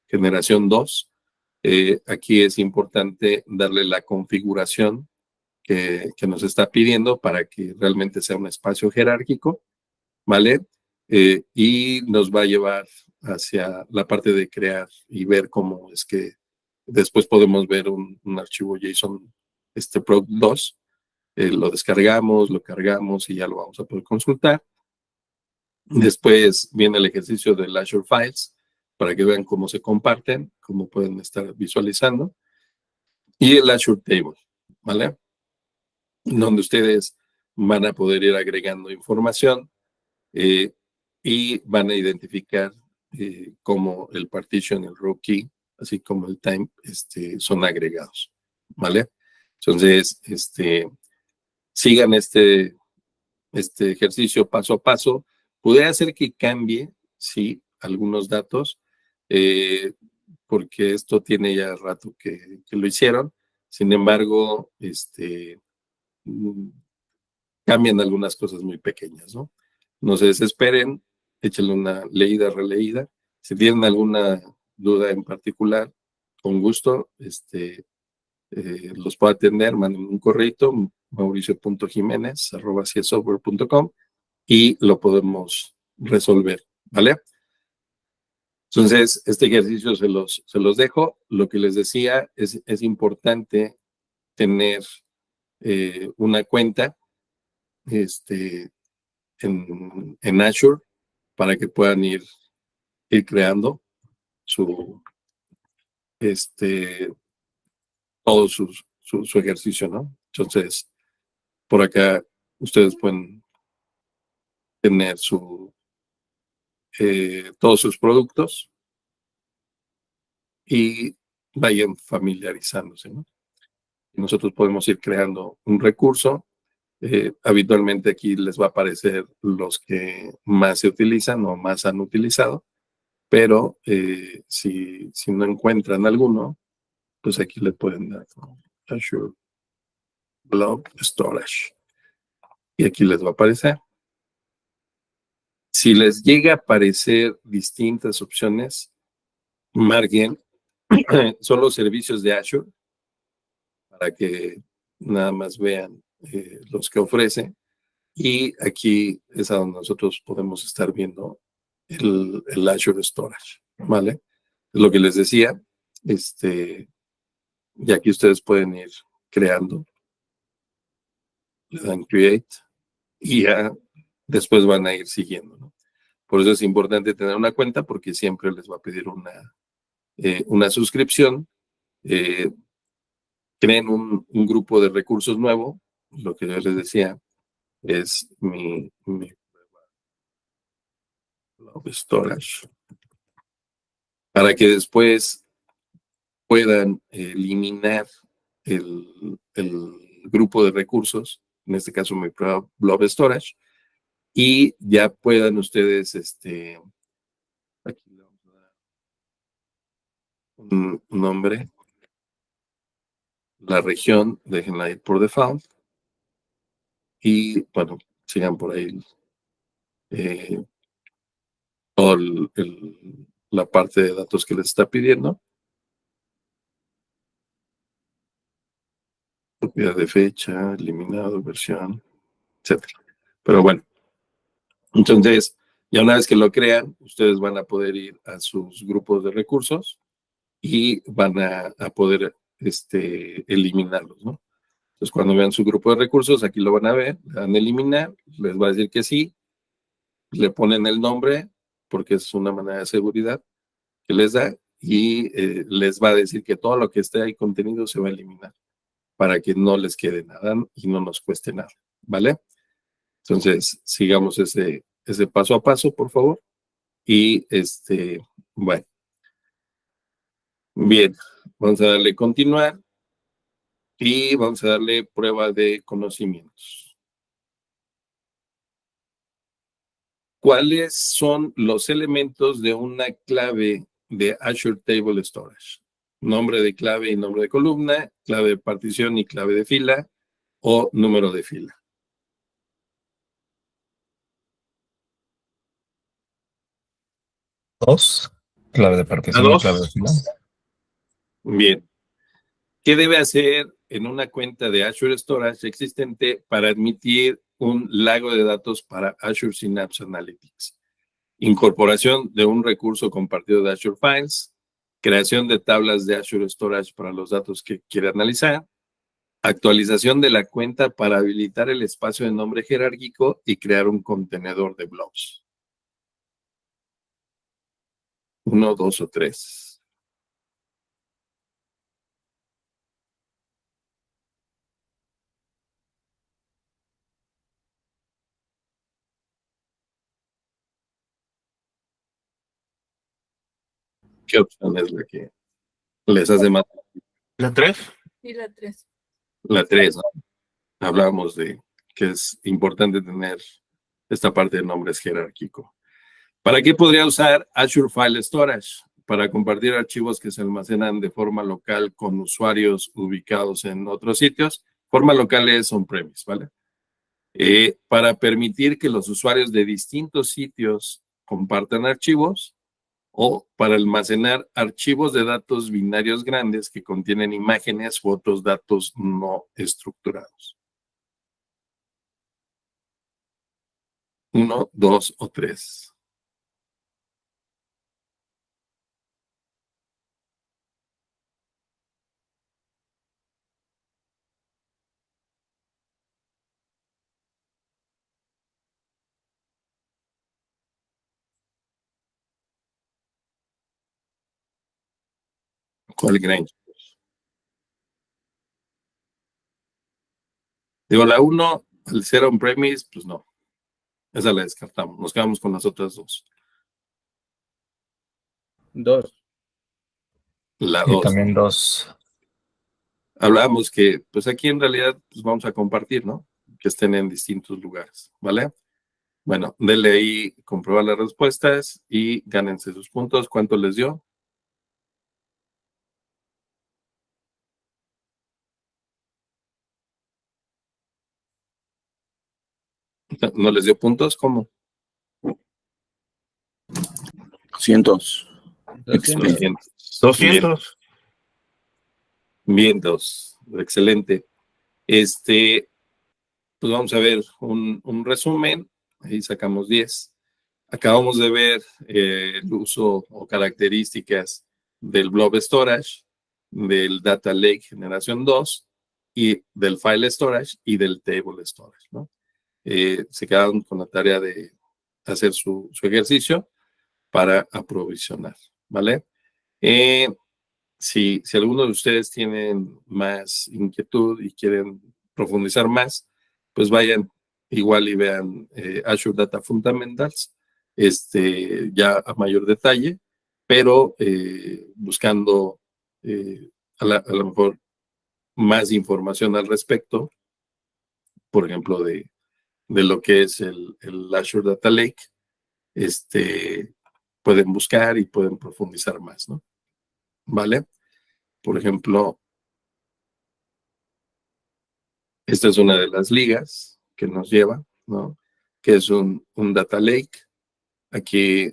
generación 2. Aquí es importante darle la configuración que nos está pidiendo para que realmente sea un espacio jerárquico, ¿vale? Y nos va a llevar hacia la parte de crear y ver cómo es que después podemos ver un archivo JSON, Prod 2, lo descargamos, lo cargamos y ya lo vamos a poder consultar. Después viene el ejercicio del Azure Files, para que vean cómo se comparten, cómo pueden estar visualizando. Y el Azure Table, ¿vale? Donde ustedes van a poder ir agregando información y van a identificar cómo el partition, el row key, así como el time, son agregados, ¿vale? Entonces, sigan este ejercicio paso a paso. Puede hacer que cambie, sí, algunos datos, porque esto tiene ya rato que lo hicieron. Sin embargo, cambian algunas cosas muy pequeñas, ¿no? No se desesperen, échenle una leída, releída. Si tienen alguna duda en particular, con gusto, los puedo atender, manden un correito, mauricio.jimenez@ciasoftware.com, y lo podemos resolver, ¿vale? Entonces, este ejercicio se los dejo. Lo que les decía, es importante tener una cuenta en Azure para que puedan ir creando todo su ejercicio, ¿no? Entonces, por acá ustedes pueden tener todos sus productos y vayan familiarizándose, ¿no? Y nosotros podemos ir creando un recurso. Habitualmente aquí les va a aparecer los que más se utilizan o más han utilizado. pero si no encuentran alguno, pues aquí le pueden dar, ¿no? Azure Blob Storage. Y aquí les va a aparecer. Si les llega a aparecer distintas opciones, marquen son los servicios de Azure para que nada más vean los que ofrece. Y aquí es a donde nosotros podemos estar viendo el Azure Storage, ¿vale? Es lo que les decía, y aquí ustedes pueden ir creando, le dan Create y ya después van a ir siguiendo, ¿no? Por eso es importante tener una cuenta porque siempre les va a pedir una suscripción. Creen un grupo de recursos nuevo, lo que yo les decía es mi Blob Storage, para que después puedan eliminar el grupo de recursos, en este caso mi Blob Storage, y ya puedan ustedes, aquí le vamos a dar un nombre, la región, déjenla ir por default, y bueno, sigan por ahí toda la parte de datos que les está pidiendo, propiedad de fecha, eliminado, versión, etcétera. Pero bueno, entonces, ya una vez que lo crean, ustedes van a poder ir a sus grupos de recursos y van a poder eliminarlos, ¿no? Entonces, cuando vean su grupo de recursos, aquí lo van a ver, le dan a eliminar, les va a decir que sí, le ponen el nombre, porque es una manera de seguridad que les da, y les va a decir que todo lo que esté ahí contenido se va a eliminar, para que no les quede nada y no nos cueste nada, ¿vale? Entonces, sigamos ese paso a paso, por favor. Y bueno, bien, vamos a darle continuar y vamos a darle prueba de conocimientos. ¿Cuáles son los elementos de una clave de Azure Table Storage? Nombre de clave y nombre de columna, clave de partición y clave de fila, o número de fila. Dos, clave de partición y dos. clave de fila. Bien. ¿Qué debe hacer en una cuenta de Azure Storage existente para admitir un lago de datos para Azure Synapse Analytics? Incorporación de un recurso compartido de Azure Files, creación de tablas de Azure Storage para los datos que quiere analizar, actualización de la cuenta para habilitar el espacio de nombre jerárquico y crear un contenedor de blobs. 1, 2 o 3. ¿Qué opción es la que les hace más? ¿La 3? Y la 3. La 3, ¿no? Hablábamos de que es importante tener esta parte de nombres jerárquico. ¿Para qué podría usar Azure File Storage? Para compartir archivos que se almacenan de forma local con usuarios ubicados en otros sitios. Forma local es on-premise, ¿vale? Para permitir que los usuarios de distintos sitios compartan archivos, o para almacenar archivos de datos binarios grandes que contienen imágenes u otros datos no estructurados. 1, 2 o 3. ¿Cuál creen? Digo, la 1, al ser on-premise, pues no. Esa la descartamos. Nos quedamos con las otras dos. 2. La Y 2. también dos. Hablábamos que, pues aquí en realidad, pues vamos a compartir, ¿no? Que estén en distintos lugares, ¿vale? Bueno, denle ahí comprobar las respuestas y gánense sus puntos. ¿Cuánto les dio? ¿No les dio puntos? ¿Cómo? 200. 200. Bien, 200. bien, dos. Excelente. Pues vamos a ver un resumen. Ahí sacamos 10. Acabamos de ver el uso o características del Blob Storage, del Data Lake Generación 2 y del File Storage y del Table Storage, ¿no? Se quedaron con la tarea de hacer su ejercicio para aprovisionar, ¿vale? Si alguno de ustedes tienen más inquietud y quieren profundizar más, pues vayan igual y vean Azure Data Fundamentals, ya a mayor detalle, pero buscando a lo mejor más información al respecto, por ejemplo, de lo que es el Azure Data Lake, pueden buscar y pueden profundizar más, ¿no? ¿Vale? Por ejemplo, esta es una de las ligas que nos lleva, ¿no? Que es un data lake. Aquí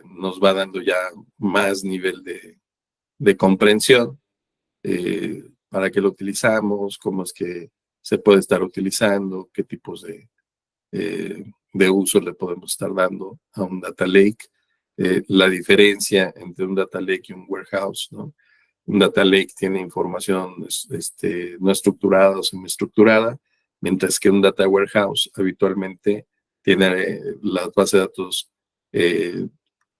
nos va dando ya más nivel de comprensión, para qué lo utilizamos, cómo es que se puede estar utilizando, qué tipos de uso le podemos estar dando a un data lake, la diferencia entre un data lake y un warehouse, ¿no? Un data lake tiene información no estructurada o semiestructurada, mientras que un data warehouse habitualmente tiene las bases de datos eh,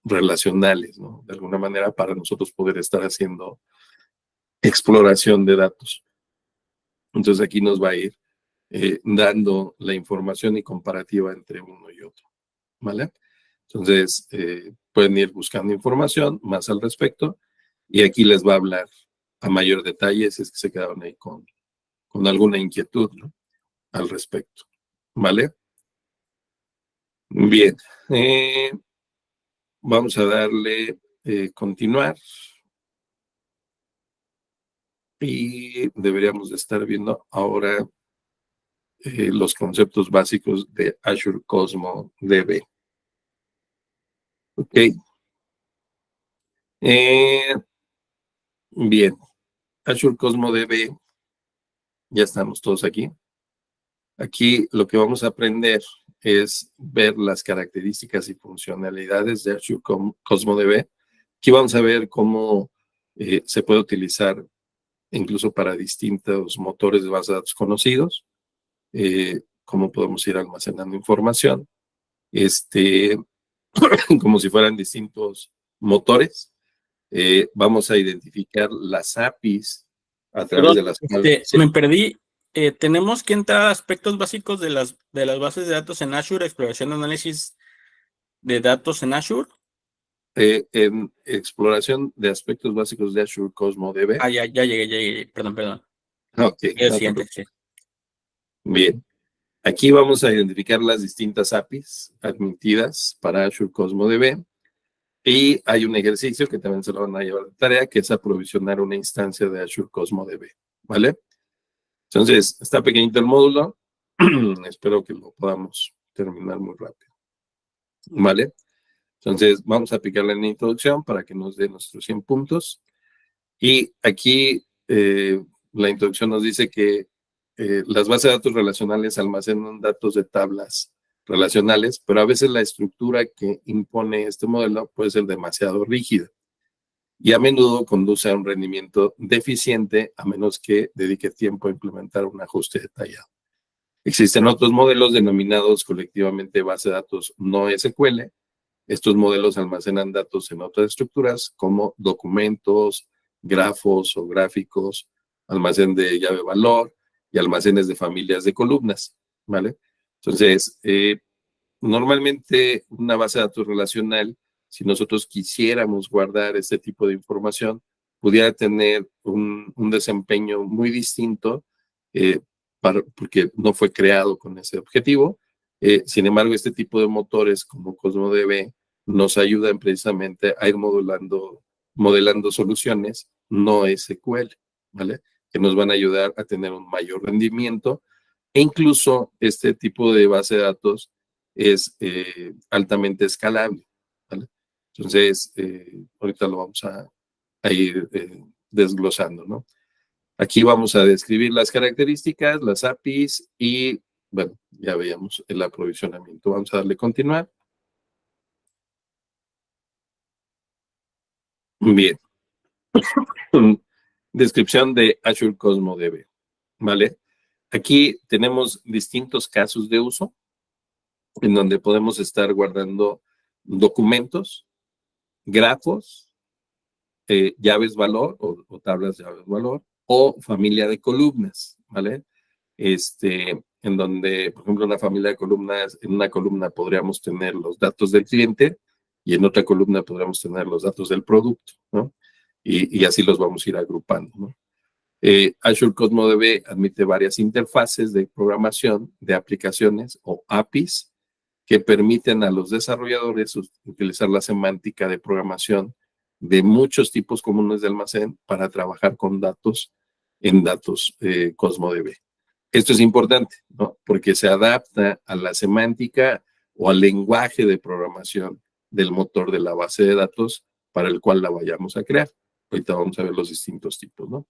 relacionales, ¿no? De alguna manera para nosotros poder estar haciendo exploración de datos. Entonces aquí nos va a ir dando la información y comparativa entre uno y otro, ¿vale? Entonces pueden ir buscando información más al respecto y aquí les va a hablar a mayor detalle si es que se quedaron ahí con alguna inquietud, ¿no? Al respecto, ¿vale? Bien, vamos a darle continuar y deberíamos de estar viendo ahora los conceptos básicos de Azure Cosmo DB. Ok. Bien, Azure Cosmo DB, ya estamos todos aquí. Aquí lo que vamos a aprender es ver las características y funcionalidades de Azure Cosmo DB. Aquí vamos a ver cómo se puede utilizar incluso para distintos motores de base de datos conocidos, cómo podemos ir almacenando información, como si fueran distintos motores. Vamos a identificar las APIs a través de las cuales... Me perdí. Tenemos que entrar a aspectos básicos de las bases de datos en Azure, exploración, análisis de datos en Azure. En exploración de aspectos básicos de Azure Cosmo DB. Ah, ya llegué. Perdón. Ok. El siguiente, sí. Bien. Aquí vamos a identificar las distintas APIs admitidas para Azure Cosmo DB. Y hay un ejercicio que también se lo van a llevar de tarea, que es aprovisionar una instancia de Azure Cosmo DB. ¿Vale? Entonces, está pequeñito el módulo. Espero que lo podamos terminar muy rápido. ¿Vale? Entonces, vamos a aplicarle en la introducción para que nos dé nuestros 100 puntos. Y aquí la introducción nos dice que las bases de datos relacionales almacenan datos de tablas relacionales, pero a veces la estructura que impone este modelo puede ser demasiado rígida y a menudo conduce a un rendimiento deficiente a menos que dedique tiempo a implementar un ajuste detallado. Existen otros modelos denominados colectivamente base de datos no SQL. Estos modelos almacenan datos en otras estructuras como documentos, grafos o gráficos, almacén de llave valor y almacenes de familias de columnas, ¿vale? Entonces, normalmente una base de datos relacional, si nosotros quisiéramos guardar este tipo de información, pudiera tener un desempeño muy distinto porque no fue creado con ese objetivo, Sin embargo, este tipo de motores como CosmoDB nos ayudan precisamente a ir modelando soluciones no SQL, ¿vale? Que nos van a ayudar a tener un mayor rendimiento, e incluso este tipo de base de datos es altamente escalable, ¿vale? Entonces, ahorita lo vamos a ir desglosando, ¿no? Aquí vamos a describir las características, las APIs y, bueno, ya veíamos el aprovisionamiento. Vamos a darle continuar. Bien. Descripción de Azure CosmoDB, ¿vale? Aquí tenemos distintos casos de uso en donde podemos estar guardando documentos, grafos, llaves valor o tablas de llaves valor o familia de columnas, ¿vale? En donde, por ejemplo, una familia de columnas, en una columna podríamos tener los datos del cliente y en otra columna podríamos tener los datos del producto, ¿no? Y así los vamos a ir agrupando, ¿no? Azure CosmoDB admite varias interfaces de programación de aplicaciones o APIs que permiten a los desarrolladores utilizar la semántica de programación de muchos tipos comunes de almacén para trabajar con datos en datos CosmoDB. Esto es importante, ¿no? Porque se adapta a la semántica o al lenguaje de programación del motor de la base de datos para el cual la vayamos a crear. Ahorita vamos a ver los distintos tipos, ¿no?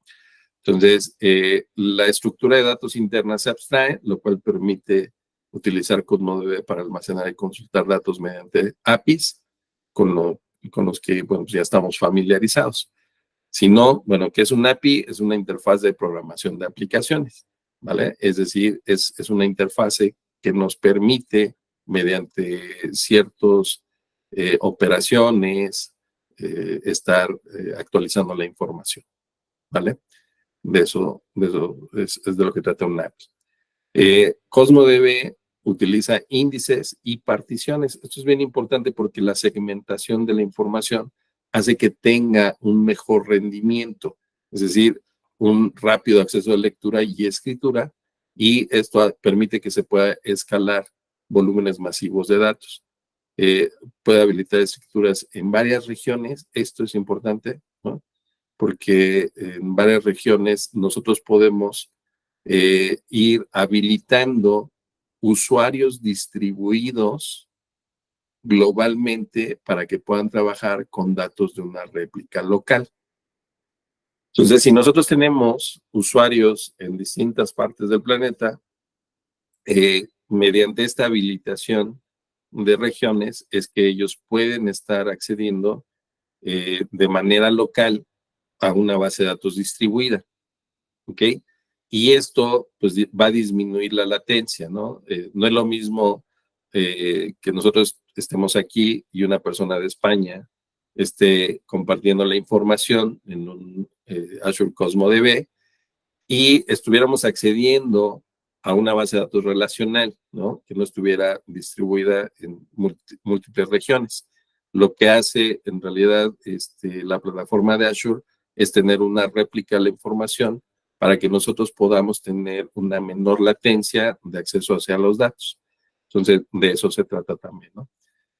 Entonces, la estructura de datos interna se abstrae, lo cual permite utilizar CosmoDB para almacenar y consultar datos mediante APIs con los que, bueno, pues ya estamos familiarizados. Si no, bueno, ¿qué es un API? Es una interfaz de programación de aplicaciones, ¿vale? Es decir, es una interfase que nos permite, mediante ciertas operaciones, estar actualizando la información, ¿vale? De eso es de lo que trata un API. CosmoDB utiliza índices y particiones. Esto es bien importante porque la segmentación de la información hace que tenga un mejor rendimiento, es decir, un rápido acceso a lectura y escritura, y esto permite que se pueda escalar volúmenes masivos de datos. Puede habilitar escrituras en varias regiones. Esto es importante, ¿no? Porque en varias regiones nosotros podemos ir habilitando usuarios distribuidos globalmente para que puedan trabajar con datos de una réplica local. Entonces, si nosotros tenemos usuarios en distintas partes del planeta, mediante esta habilitación de regiones es que ellos pueden estar accediendo de manera local a una base de datos distribuida, ¿ok? Y esto pues va a disminuir la latencia, ¿no? No es lo mismo que nosotros estemos aquí y una persona de España esté compartiendo la información en un Azure CosmoDB y estuviéramos accediendo a una base de datos relacional, ¿no? Que no estuviera distribuida en múltiples regiones. Lo que hace en realidad la plataforma de Azure es tener una réplica de la información para que nosotros podamos tener una menor latencia de acceso hacia los datos. Entonces, de eso se trata también, ¿no?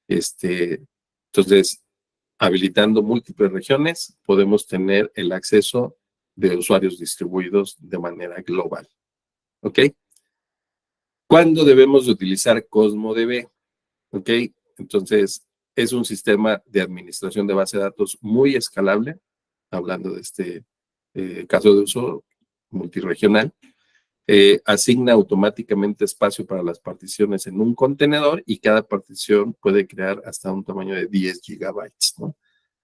Entonces, habilitando múltiples regiones, podemos tener el acceso de usuarios distribuidos de manera global. ¿Ok? ¿Cuándo debemos de utilizar CosmoDB? ¿Ok? Entonces, es un sistema de administración de base de datos muy escalable, hablando de este caso de uso multirregional. Asigna automáticamente espacio para las particiones en un contenedor y cada partición puede crear hasta un tamaño de 10 gigabytes, ¿no?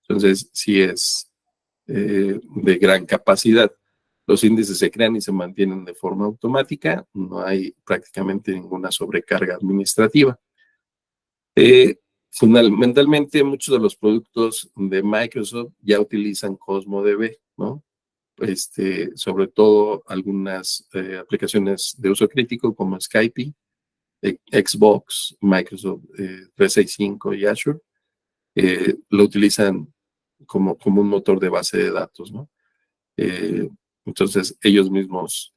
Entonces, sí es de gran capacidad. Los índices se crean y se mantienen de forma automática, no hay prácticamente ninguna sobrecarga administrativa. Fundamentalmente, muchos de los productos de Microsoft ya utilizan CosmoDB, ¿no? Sobre todo algunas aplicaciones de uso crítico como Skype, Xbox, Microsoft 365 y Azure, lo utilizan como un motor de base de datos, ¿no? Entonces, ellos mismos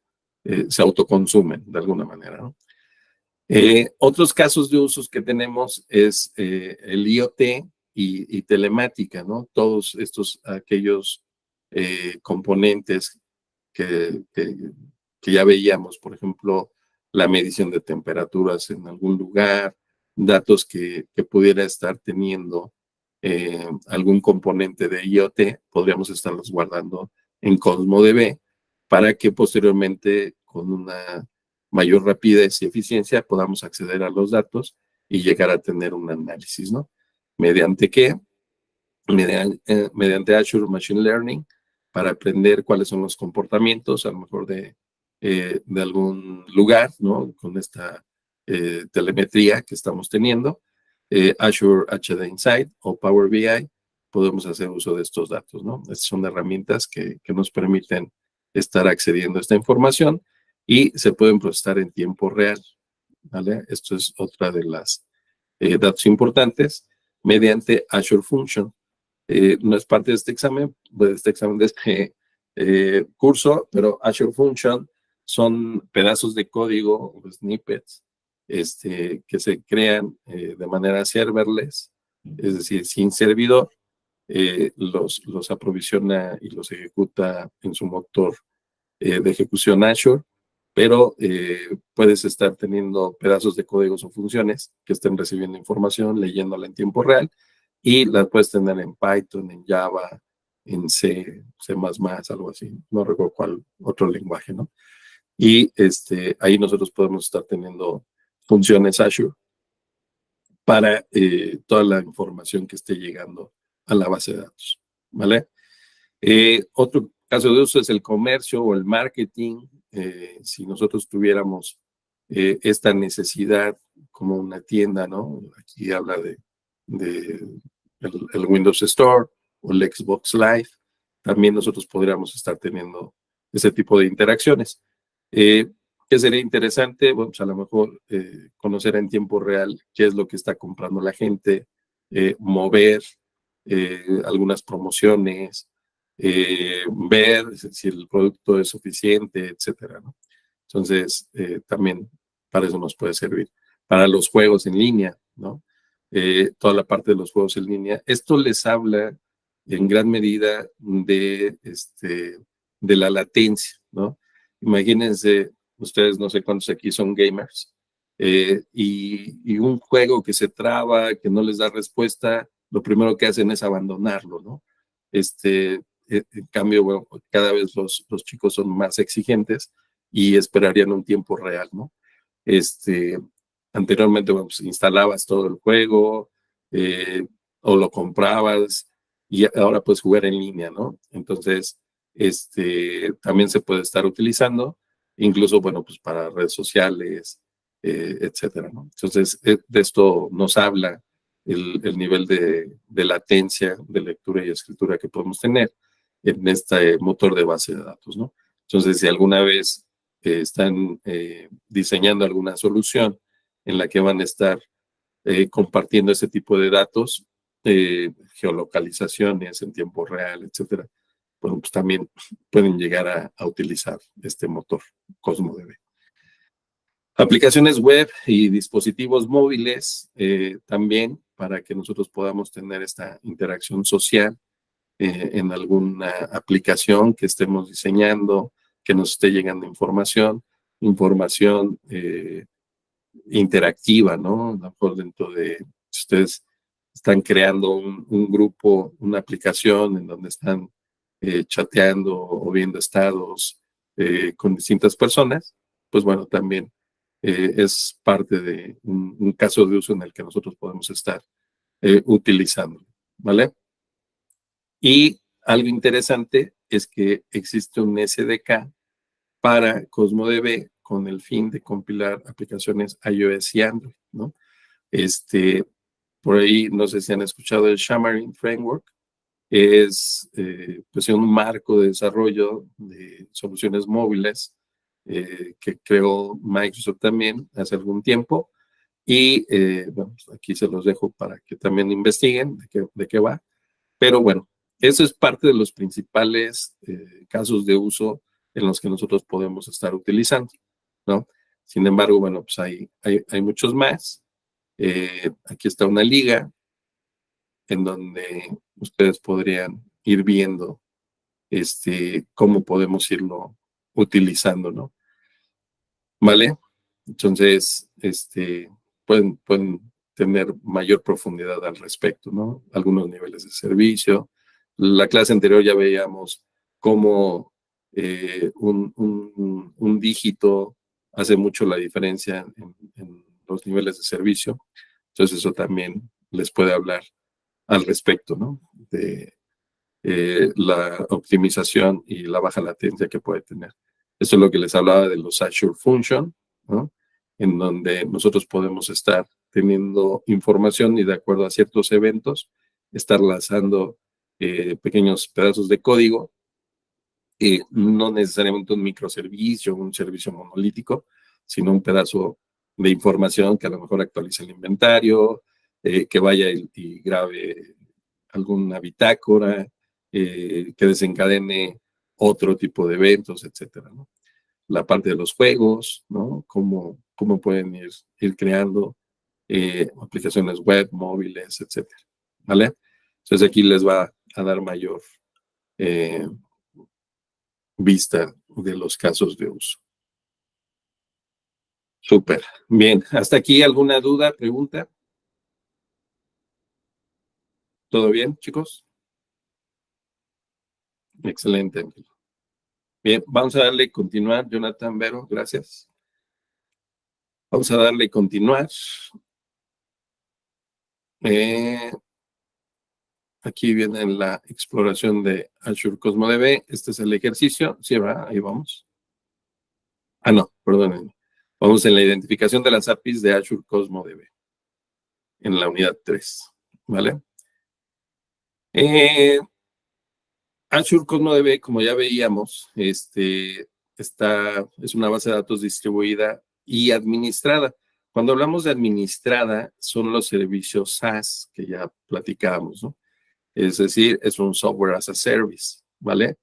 se autoconsumen de alguna manera, ¿no? Otros casos de usos que tenemos es el IoT y telemática, ¿no? Todos aquellos componentes que ya veíamos, por ejemplo, la medición de temperaturas en algún lugar, datos que pudiera estar teniendo algún componente de IoT, podríamos estarlos guardando en CosmoDB para que posteriormente con una mayor rapidez y eficiencia podamos acceder a los datos y llegar a tener un análisis, ¿no? ¿Mediante qué? Mediante Azure Machine Learning para aprender cuáles son los comportamientos, a lo mejor de algún lugar, ¿no? Con esta telemetría que estamos teniendo. Azure HD Insight o Power BI, podemos hacer uso de estos datos, ¿no? Estas son herramientas que nos permiten estar accediendo a esta información y se pueden procesar en tiempo real, ¿vale? Esto es otra de las datos importantes mediante Azure Function. No es parte de este examen, de este curso, pero Azure Function son pedazos de código, snippets, que se crean de manera serverless, es decir, sin servidor, los aprovisiona y los ejecuta en su motor de ejecución Azure, pero puedes estar teniendo pedazos de códigos o funciones que estén recibiendo información, leyéndola en tiempo real, y las puedes tener en Python, en Java, en C, C++, algo así. No recuerdo cuál otro lenguaje, ¿no? Y ahí nosotros podemos estar teniendo funciones Azure para toda la información que esté llegando a la base de datos, ¿vale? Otro caso de uso es el comercio o el marketing. Si nosotros tuviéramos esta necesidad como una tienda, ¿no? Aquí habla de el Windows Store o el Xbox Live. También nosotros podríamos estar teniendo ese tipo de interacciones. ¿Qué sería interesante? Bueno, pues a lo mejor conocer en tiempo real qué es lo que está comprando la gente, mover algunas promociones, ver si el producto es suficiente, etcétera, ¿no? Entonces, también para eso nos puede servir. Para los juegos en línea, ¿no? Toda la parte de los juegos en línea. Esto les habla en gran medida de la latencia, ¿no? Imagínense, ustedes no sé cuántos aquí son gamers, y un juego que se traba, que no les da respuesta, lo primero que hacen es abandonarlo, ¿no? En cambio, bueno, cada vez los chicos son más exigentes y esperarían un tiempo real, ¿no? Anteriormente, bueno, pues instalabas todo el juego o lo comprabas y ahora puedes jugar en línea, ¿no? Entonces, también se puede estar utilizando, incluso, bueno, pues para redes sociales, etcétera, ¿no? Entonces, de esto nos habla el nivel de latencia, de lectura y escritura que podemos tener en este motor de base de datos, ¿no? Entonces, si alguna vez están diseñando alguna solución en la que van a estar compartiendo ese tipo de datos, geolocalizaciones en tiempo real, etcétera, bueno, pues también pueden llegar a utilizar este motor CosmoDB. Aplicaciones web y dispositivos móviles también para que nosotros podamos tener esta interacción social en alguna aplicación que estemos diseñando, que nos esté llegando información interactiva, ¿no? A lo mejor dentro de, si ustedes están creando un grupo, una aplicación en donde están chateando o viendo estados con distintas personas, pues bueno, también es parte de un caso de uso en el que nosotros podemos estar utilizando, ¿vale? Y algo interesante es que existe un SDK para CosmoDB con el fin de compilar aplicaciones iOS y Android, ¿no? Por ahí, no sé si han escuchado el Xamarin Framework, es pues un marco de desarrollo de soluciones móviles que creó Microsoft también hace algún tiempo, y bueno, aquí se los dejo para que también investiguen de qué va, pero bueno, eso es parte de los principales casos de uso en los que nosotros podemos estar utilizando, ¿no? Sin embargo, bueno, pues hay muchos más. Aquí está una liga en donde ustedes podrían ir viendo cómo podemos irlo utilizando, ¿no? ¿Vale? Entonces, pueden tener mayor profundidad al respecto, ¿no? Algunos niveles de servicio. La clase anterior ya veíamos cómo un dígito hace mucho la diferencia en los niveles de servicio. Entonces, eso también les puede hablar al respecto, ¿no? De la optimización y la baja latencia que puede tener. Eso es lo que les hablaba de los Azure Function, ¿no? En donde nosotros podemos estar teniendo información y de acuerdo a ciertos eventos, estar lanzando pequeños pedazos de código, no necesariamente un microservicio, un servicio monolítico, sino un pedazo de información que a lo mejor actualice el inventario, que vaya y grabe alguna bitácora, que desencadene otro tipo de eventos, etcétera, ¿no? La parte de los juegos, ¿no? Cómo pueden ir creando aplicaciones web, móviles, etcétera, ¿vale? Entonces aquí les va a dar mayor vista de los casos de uso. Súper. Bien, hasta aquí alguna duda, pregunta. ¿Todo bien, chicos? Excelente. Bien, vamos a darle continuar, Jonathan Vero, gracias. Vamos a darle continuar. Aquí viene la exploración de Azure CosmoDB. Este es el ejercicio. Sí, ¿verdad? Ahí vamos. Ah, no, perdónenme. Vamos en la identificación de las APIs de Azure CosmoDB. En la unidad 3. ¿Vale? Azure CosmoDB, como ya veíamos, es una base de datos distribuida y administrada. Cuando hablamos de administrada, son los servicios SaaS que ya platicábamos, ¿no? Es decir, es un software as a service, ¿vale?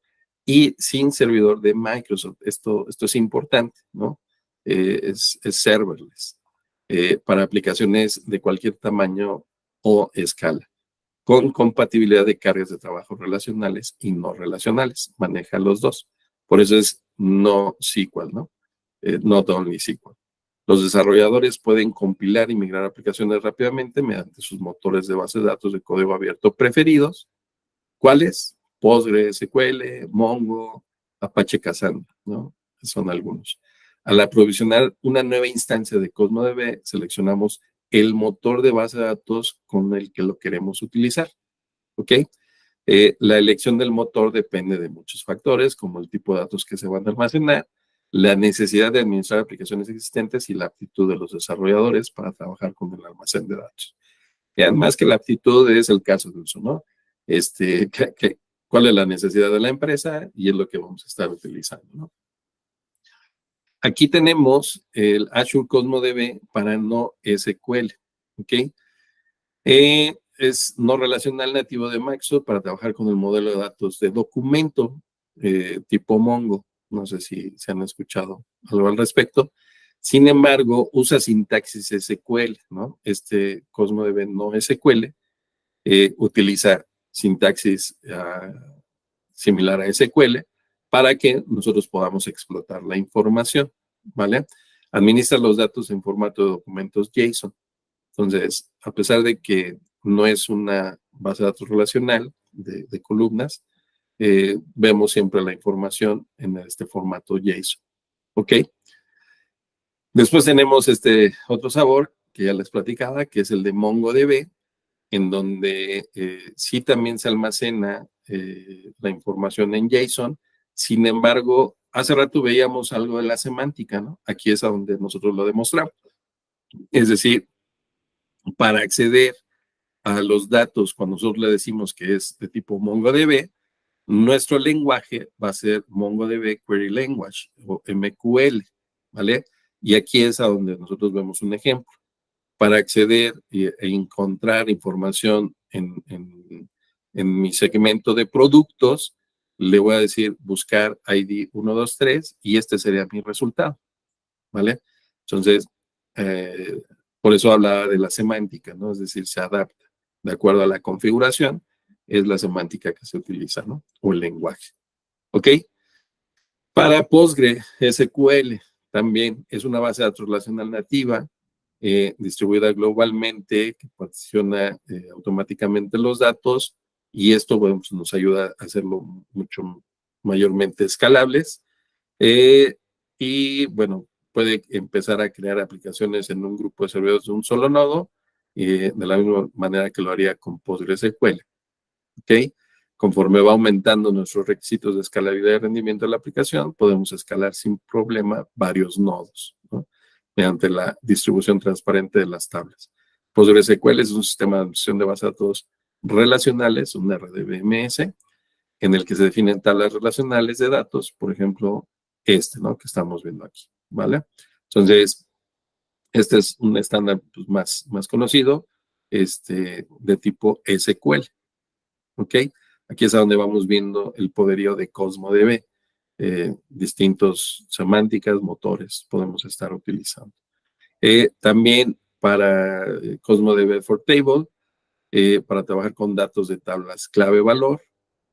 Y sin servidor de Microsoft. Esto es importante, ¿no? Es serverless para aplicaciones de cualquier tamaño o escala, con compatibilidad de cargas de trabajo relacionales y no relacionales. Maneja los dos. Por eso es no SQL, ¿no? Not only SQL. Los desarrolladores pueden compilar y migrar aplicaciones rápidamente mediante sus motores de base de datos de código abierto preferidos. ¿Cuáles? PostgreSQL, Mongo, Apache Cassandra, ¿no? Son algunos. Al aprovisionar una nueva instancia de CosmoDB, seleccionamos el motor de base de datos con el que lo queremos utilizar, ¿ok? La elección del motor depende de muchos factores, como el tipo de datos que se van a almacenar, la necesidad de administrar aplicaciones existentes y la aptitud de los desarrolladores para trabajar con el almacén de datos. Y además que la aptitud es el caso de uso, ¿no? ¿Cuál es la necesidad de la empresa? Y es lo que vamos a estar utilizando, ¿no? Aquí tenemos el Azure CosmoDB para no SQL, ¿ok? Es no relacional nativo de Microsoft para trabajar con el modelo de datos de documento tipo Mongo. No sé si se han escuchado algo al respecto. Sin embargo, usa sintaxis SQL, ¿no? CosmoDB no SQL utiliza sintaxis similar a SQL para que nosotros podamos explotar la información, ¿vale? Administra los datos en formato de documentos JSON. Entonces, a pesar de que no es una base de datos relacional de columnas, vemos siempre la información en este formato JSON, ¿ok? Después tenemos este otro sabor que ya les platicaba, que es el de MongoDB, en donde sí también se almacena la información en JSON. Sin embargo, hace rato veíamos algo de la semántica, ¿no? Aquí es a donde nosotros lo demostramos. Es decir, para acceder a los datos, cuando nosotros le decimos que es de tipo MongoDB, nuestro lenguaje va a ser MongoDB Query Language o MQL, ¿vale? Y aquí es a donde nosotros vemos un ejemplo. Para acceder e encontrar información en mi segmento de productos, le voy a decir buscar ID 123 y este sería mi resultado, ¿vale? Entonces, por eso hablaba de la semántica, ¿no? Es decir, se adapta de acuerdo a la configuración, es la semántica que se utiliza, ¿no? O el lenguaje. ¿Ok? Para PostgreSQL también es una base de datos relacional nativa, distribuida globalmente, que particiona automáticamente los datos, y esto, bueno, pues nos ayuda a hacerlo mucho mayormente escalables. Y bueno, puede empezar a crear aplicaciones en un grupo de servidores de un solo nodo, de la misma manera que lo haría con PostgreSQL. ¿Ok? Conforme va aumentando nuestros requisitos de escalabilidad y rendimiento de la aplicación, podemos escalar sin problema varios nodos, ¿no? Mediante la distribución transparente de las tablas. PostgreSQL es un sistema de administración de bases de datos relacionales, un RDBMS, en el que se definen tablas relacionales de datos, por ejemplo, ¿no? Que estamos viendo aquí, ¿vale? Entonces, este es un estándar pues, más conocido, de tipo SQL, ¿ok? Aquí es a donde vamos viendo el poderío de CosmoDB. Distintos semánticas, motores podemos estar utilizando. También para CosmoDB for Table, para trabajar con datos de tablas clave-valor,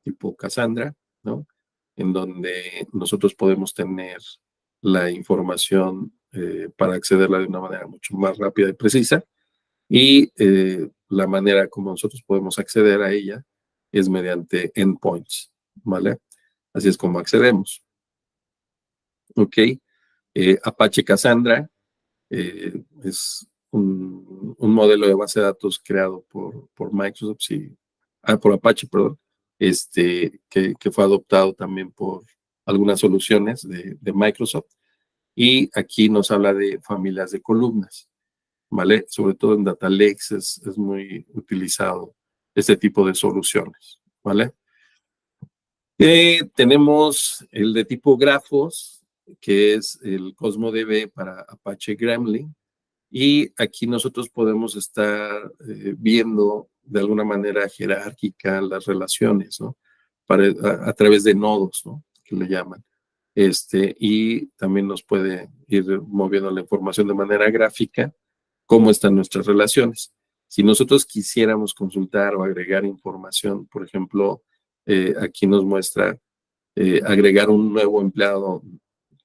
tipo Cassandra, ¿no? En donde nosotros podemos tener la información para accederla de una manera mucho más rápida y precisa. Y la manera como nosotros podemos acceder a ella es mediante endpoints, ¿vale? Así es como accedemos. Ok. Apache Cassandra es un modelo de base de datos creado por Microsoft, por Apache, perdón, que fue adoptado también por algunas soluciones de Microsoft. Y aquí nos habla de familias de columnas, ¿vale? Sobre todo en Data Lakes es muy utilizado este tipo de soluciones, ¿vale? Tenemos el de tipo grafos, que es el CosmoDB para Apache Gremlin, y aquí nosotros podemos estar viendo de alguna manera jerárquica las relaciones, ¿no? A través de nodos, ¿no? Que le llaman. Y también nos puede ir moviendo la información de manera gráfica, cómo están nuestras relaciones. Si nosotros quisiéramos consultar o agregar información, por ejemplo, aquí nos muestra agregar un nuevo empleado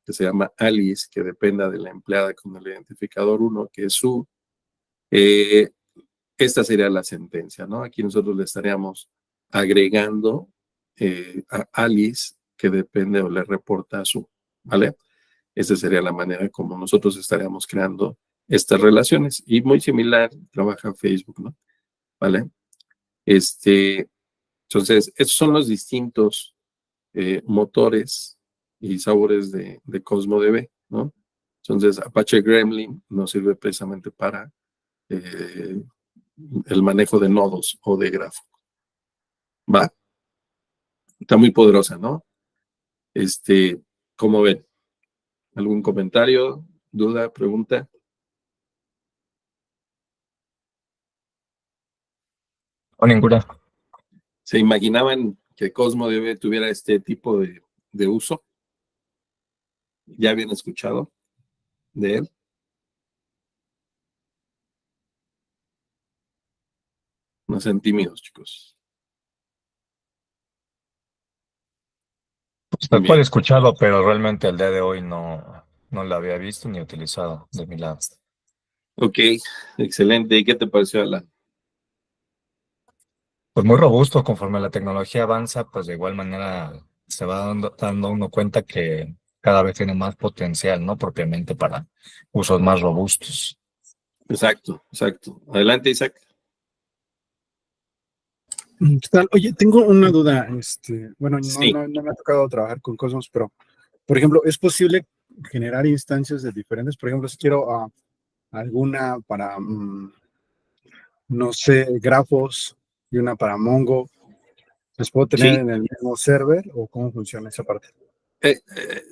que se llama Alice, que dependa de la empleada con el identificador 1, que es su. Esta sería la sentencia, ¿no? Aquí nosotros le estaríamos agregando a Alice, que depende o le reporta a su, ¿vale? Esa sería la manera como nosotros estaríamos creando estas relaciones. Y muy similar trabaja Facebook, ¿no? ¿Vale? Entonces, esos son los distintos motores y sabores de CosmoDB, ¿no? Entonces, Apache Gremlin nos sirve precisamente para el manejo de nodos o de grafo. Va. Está muy poderosa, ¿no? ¿Cómo ven? ¿Algún comentario, duda, pregunta? O ninguna. ¿Se imaginaban que CosmoDB tuviera este tipo de uso? ¿Ya habían escuchado de él? No sean tímidos, chicos. Pues tal cual Bien. he escuchado, pero realmente al día de hoy no la había visto ni utilizado de mi lado. Ok, excelente. ¿Y qué te pareció, Alan? Pues muy robusto, conforme la tecnología avanza, pues de igual manera se va dando uno cuenta que cada vez tiene más potencial, ¿no? Propiamente para usos más robustos. Exacto, exacto. Adelante, Isaac. ¿Qué tal? Oye, tengo una duda. Bueno, Sí. no me ha tocado trabajar con Cosmos, pero, por ejemplo, ¿es posible generar instancias de diferentes? Por ejemplo, si quiero alguna para, no sé, grafos y una para Mongo, ¿las puedo tener Sí. en el mismo server o cómo funciona esa parte?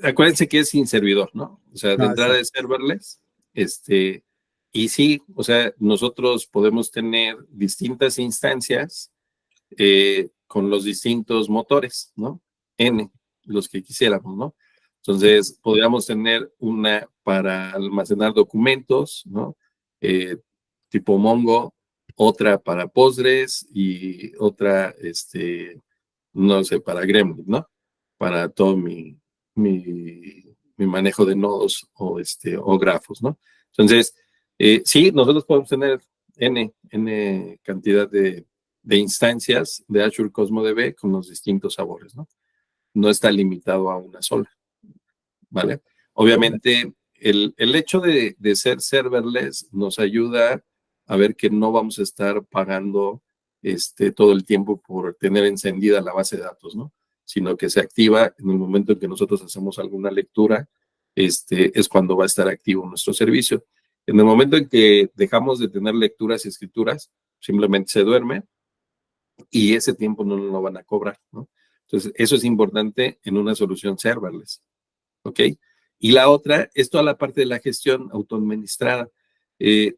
Acuérdense que es sin servidor, ¿no? O sea, de entrada Sí. es serverless. Y sí, o sea, nosotros podemos tener distintas instancias con los distintos motores, ¿no? N, los que quisiéramos, ¿no? Entonces, podríamos tener una para almacenar documentos, ¿no? Tipo Mongo, otra para Postgres y otra, no sé, para Gremlin, ¿no? Para todo mi manejo de nodos o grafos, ¿no? Entonces, sí, nosotros podemos tener N cantidad de instancias de Azure Cosmos DB con los distintos sabores, ¿no? No está limitado a una sola, ¿vale? Obviamente, el hecho de ser serverless nos ayuda a ver que no vamos a estar pagando todo el tiempo por tener encendida la base de datos, ¿no? Sino que se activa en el momento en que nosotros hacemos alguna lectura, es cuando va a estar activo nuestro servicio. En el momento en que dejamos de tener lecturas y escrituras, simplemente se duerme y ese tiempo no lo van a cobrar, ¿no? Entonces, eso es importante en una solución serverless, ¿ok? Y la otra es toda la parte de la gestión autoadministrada.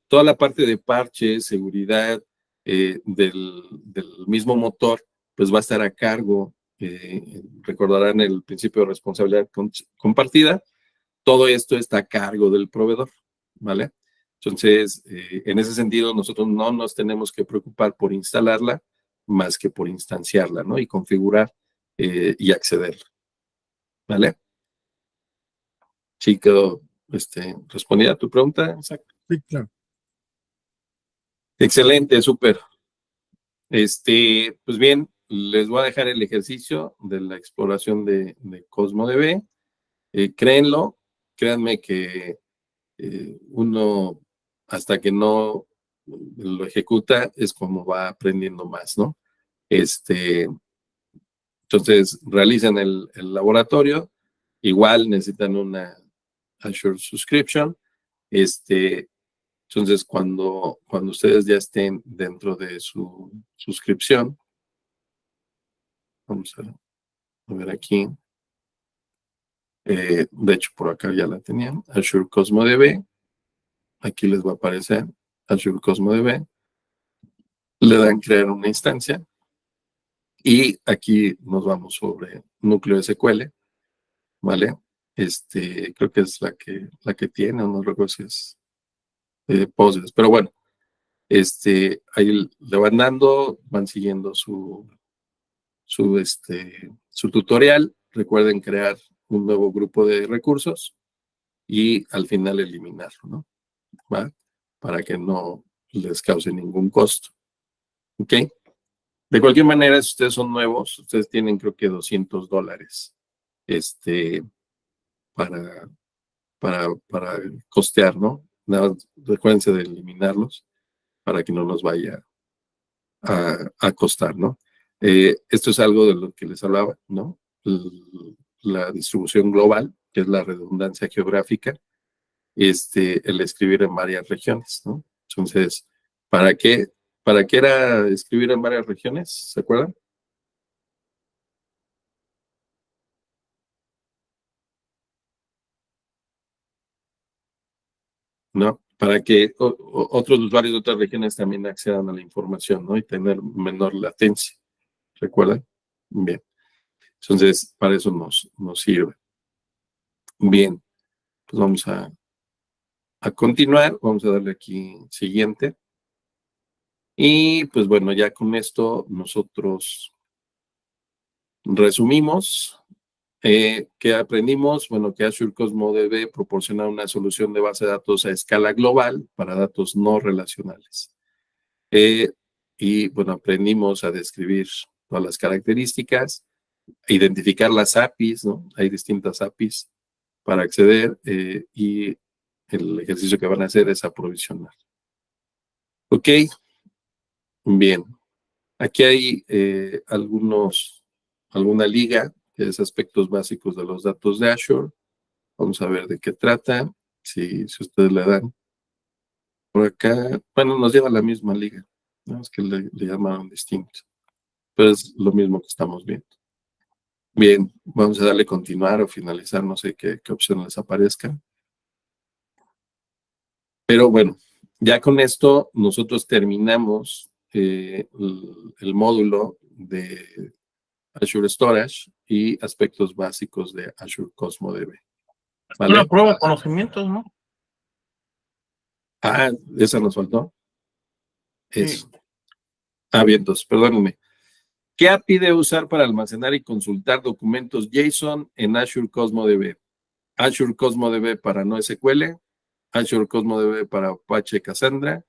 Toda la parte de parches, seguridad del mismo motor, pues va a estar a cargo, recordarán el principio de responsabilidad compartida, todo esto está a cargo del proveedor, ¿vale? Entonces, en ese sentido, nosotros no nos tenemos que preocupar por instalarla, más que por instanciarla, ¿no? Y configurar y acceder, ¿vale? Sí, quedó respondida a tu pregunta. Exacto. Sí, claro. Excelente, súper. Pues bien, les voy a dejar el ejercicio de la exploración de CosmoDB. Créanme que uno, hasta que no lo ejecuta, es como va aprendiendo más, ¿no? Entonces, realizan el laboratorio. Igual necesitan una Azure Subscription. Entonces, cuando ustedes ya estén dentro de su suscripción, vamos a ver aquí. De hecho, por acá ya la tenían. Azure Cosmos DB. Aquí les va a aparecer Azure Cosmos DB. Le dan crear una instancia. Y aquí nos vamos sobre núcleo SQL, ¿vale? Creo que es la que tiene, no recuerdo si es Postgres, pero bueno, ahí le van dando, van siguiendo su tutorial. Recuerden crear un nuevo grupo de recursos y al final eliminarlo, ¿no? ¿Va? Para que no les cause ningún costo. ¿Ok? De cualquier manera, si ustedes son nuevos, ustedes tienen creo que $200 para costear, ¿no? Nada más recuérdense de eliminarlos para que no nos vaya a costar, ¿no? Esto es algo de lo que les hablaba, ¿no? La distribución global, que es la redundancia geográfica, el escribir en varias regiones, ¿no? Entonces, ¿para qué era escribir en varias regiones? ¿Se acuerdan? ¿No? Para que otros usuarios de otras regiones también accedan a la información, ¿no? Y tener menor latencia. ¿Recuerdan? Bien. Entonces, para eso nos sirve. Bien. Pues vamos a continuar. Vamos a darle aquí siguiente. Y pues bueno, ya con esto nosotros resumimos. ¿Qué aprendimos? Bueno, que Azure Cosmos DB proporciona una solución de base de datos a escala global para datos no relacionales. Y bueno, aprendimos a describir todas las características, identificar las APIs, ¿no? Hay distintas APIs para acceder y el ejercicio que van a hacer es aprovisionar. Ok, bien. Aquí hay alguna liga, que es aspectos básicos de los datos de Azure. Vamos a ver de qué trata. Si ustedes le dan por acá, bueno, nos lleva a la misma liga, ¿no? Es que le llamaron distinto, pero es lo mismo que estamos viendo. Bien, vamos a darle continuar o finalizar, no sé qué opción les aparezca. Pero bueno, ya con esto nosotros terminamos el módulo de Azure Storage y aspectos básicos de Azure Cosmo DB. Una ¿Vale? prueba de conocimientos, ¿no? Ah, esa nos faltó. Sí. Eso. Bien, entonces, perdónenme. ¿Qué API debe usar para almacenar y consultar documentos JSON en Azure Cosmo DB? Azure Cosmo DB para NoSQL, Azure Cosmo DB para Apache Cassandra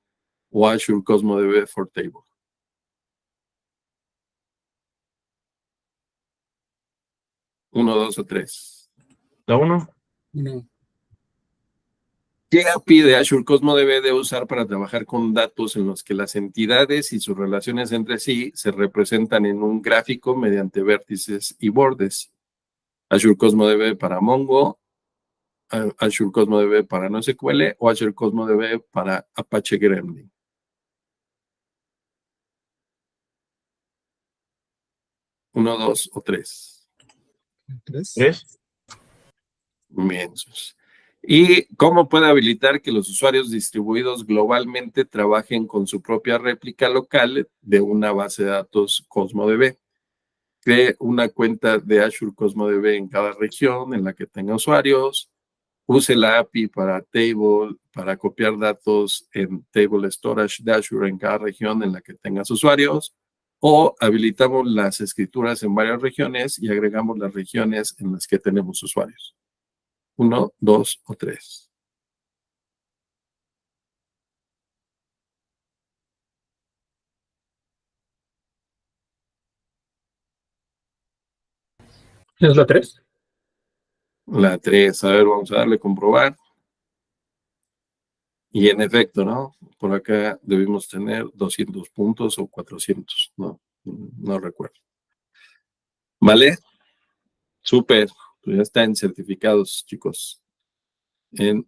o Azure Cosmo DB for Table. Uno, dos o tres. La 1. No. ¿Qué API de Azure Cosmo DB debe usar para trabajar con datos en los que las entidades y sus relaciones entre sí se representan en un gráfico mediante vértices y bordes? Azure Cosmo DB para Mongo, Azure Cosmo DB para NoSQL o Azure Cosmo DB para Apache Gremlin. Uno, dos o tres. ¿Tres? 3. Bien. ¿Y cómo puede habilitar que los usuarios distribuidos globalmente trabajen con su propia réplica local de una base de datos CosmoDB? Cree una cuenta de Azure CosmoDB en cada región en la que tenga usuarios. Use la API para Table, para copiar datos en Table Storage de Azure en cada región en la que tengas usuarios. O habilitamos las escrituras en varias regiones y agregamos las regiones en las que tenemos usuarios. 1, 2 o 3. ¿Es la 3? La 3, a ver, vamos a darle a comprobar. Y en efecto, ¿no? Por acá debimos tener 200 puntos o 400, ¿no? No recuerdo. ¿Vale? Súper. Pues ya están certificados, chicos, en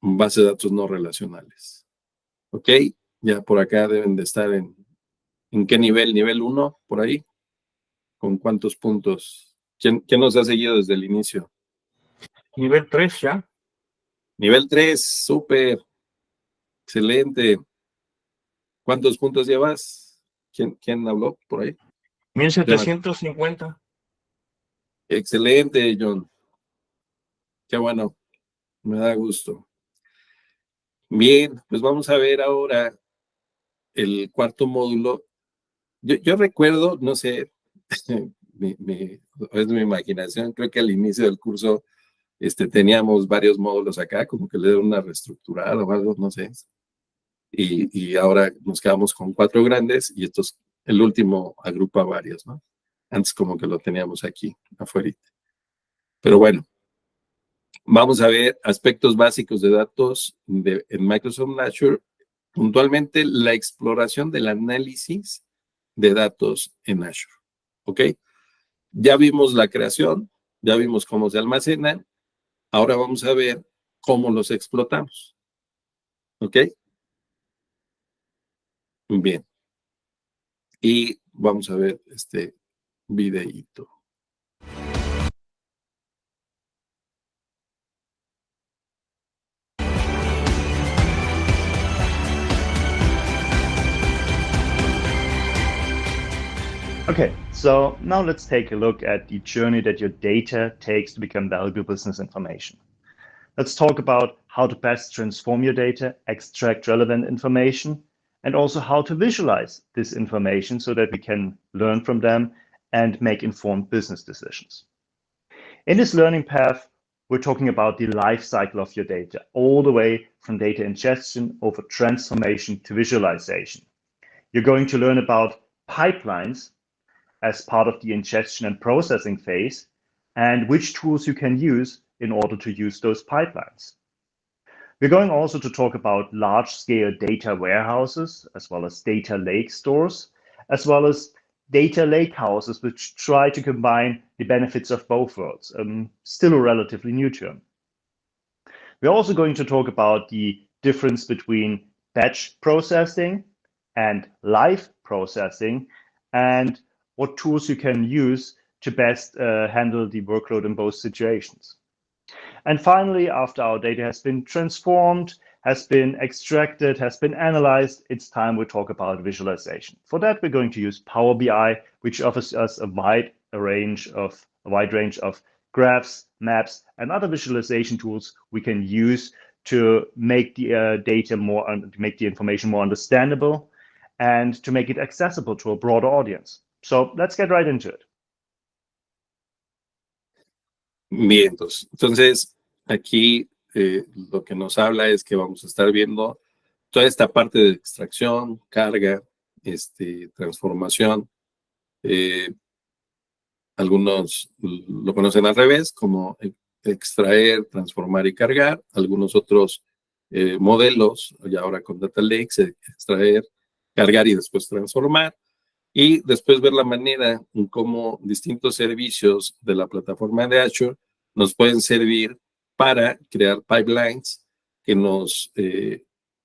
base de datos no relacionales. ¿Ok? Ya por acá deben de estar ¿en qué nivel? ¿Nivel 1? Por ahí. ¿Con cuántos puntos? ¿Quién nos ha seguido desde el inicio? Nivel 3 ya. Nivel 3, súper. Excelente. ¿Cuántos puntos llevas? ¿Quién habló por ahí? 1750. Excelente, John. Qué bueno. Me da gusto. Bien, pues vamos a ver ahora el cuarto módulo. Yo recuerdo, no sé, es mi imaginación, creo que al inicio del curso teníamos varios módulos acá, como que le dieron una reestructurada o algo, no sé. Y ahora nos quedamos con 4 grandes y el último agrupa varios, ¿no? Antes como que lo teníamos aquí, afuera. Pero bueno, vamos a ver aspectos básicos de datos en Microsoft Azure, puntualmente la exploración del análisis de datos en Azure, ¿ok? Ya vimos la creación, ya vimos cómo se almacenan, ahora vamos a ver cómo los explotamos, ¿ok? Bien. Y vamos a ver este videíto. Okay, so now let's take a look at the journey that your data takes to become valuable business information. Let's talk about how to best transform your data, extract relevant information, and also how to visualize this information so that we can learn from them and make informed business decisions. In this learning path, we're talking about the life cycle of your data, all the way from data ingestion over transformation to visualization. You're going to learn about pipelines as part of the ingestion and processing phase, and which tools you can use in order to use those pipelines. We're going also to talk about large-scale data warehouses, as well as data lake stores, as well as data lake houses, which try to combine the benefits of both worlds, still a relatively new term. We're also going to talk about the difference between batch processing and live processing, and what tools you can use to best handle the workload in both situations. And finally, after our data has been transformed, has been extracted, has been analyzed, it's time we talk about visualization. For that, we're going to use Power BI, which offers us a wide a wide range of graphs, maps, and other visualization tools we can use to make the data to make the information more understandable and to make it accessible to a broader audience. So let's get right into it. Bien, entonces aquí lo que nos habla es que vamos a estar viendo toda esta parte de extracción, carga, transformación. Algunos lo conocen al revés, como extraer, transformar y cargar. Algunos otros modelos, y ahora con Data Lakes, extraer, cargar y después transformar. Y después ver la manera en cómo distintos servicios de la plataforma de Azure nos pueden servir para crear pipelines que nos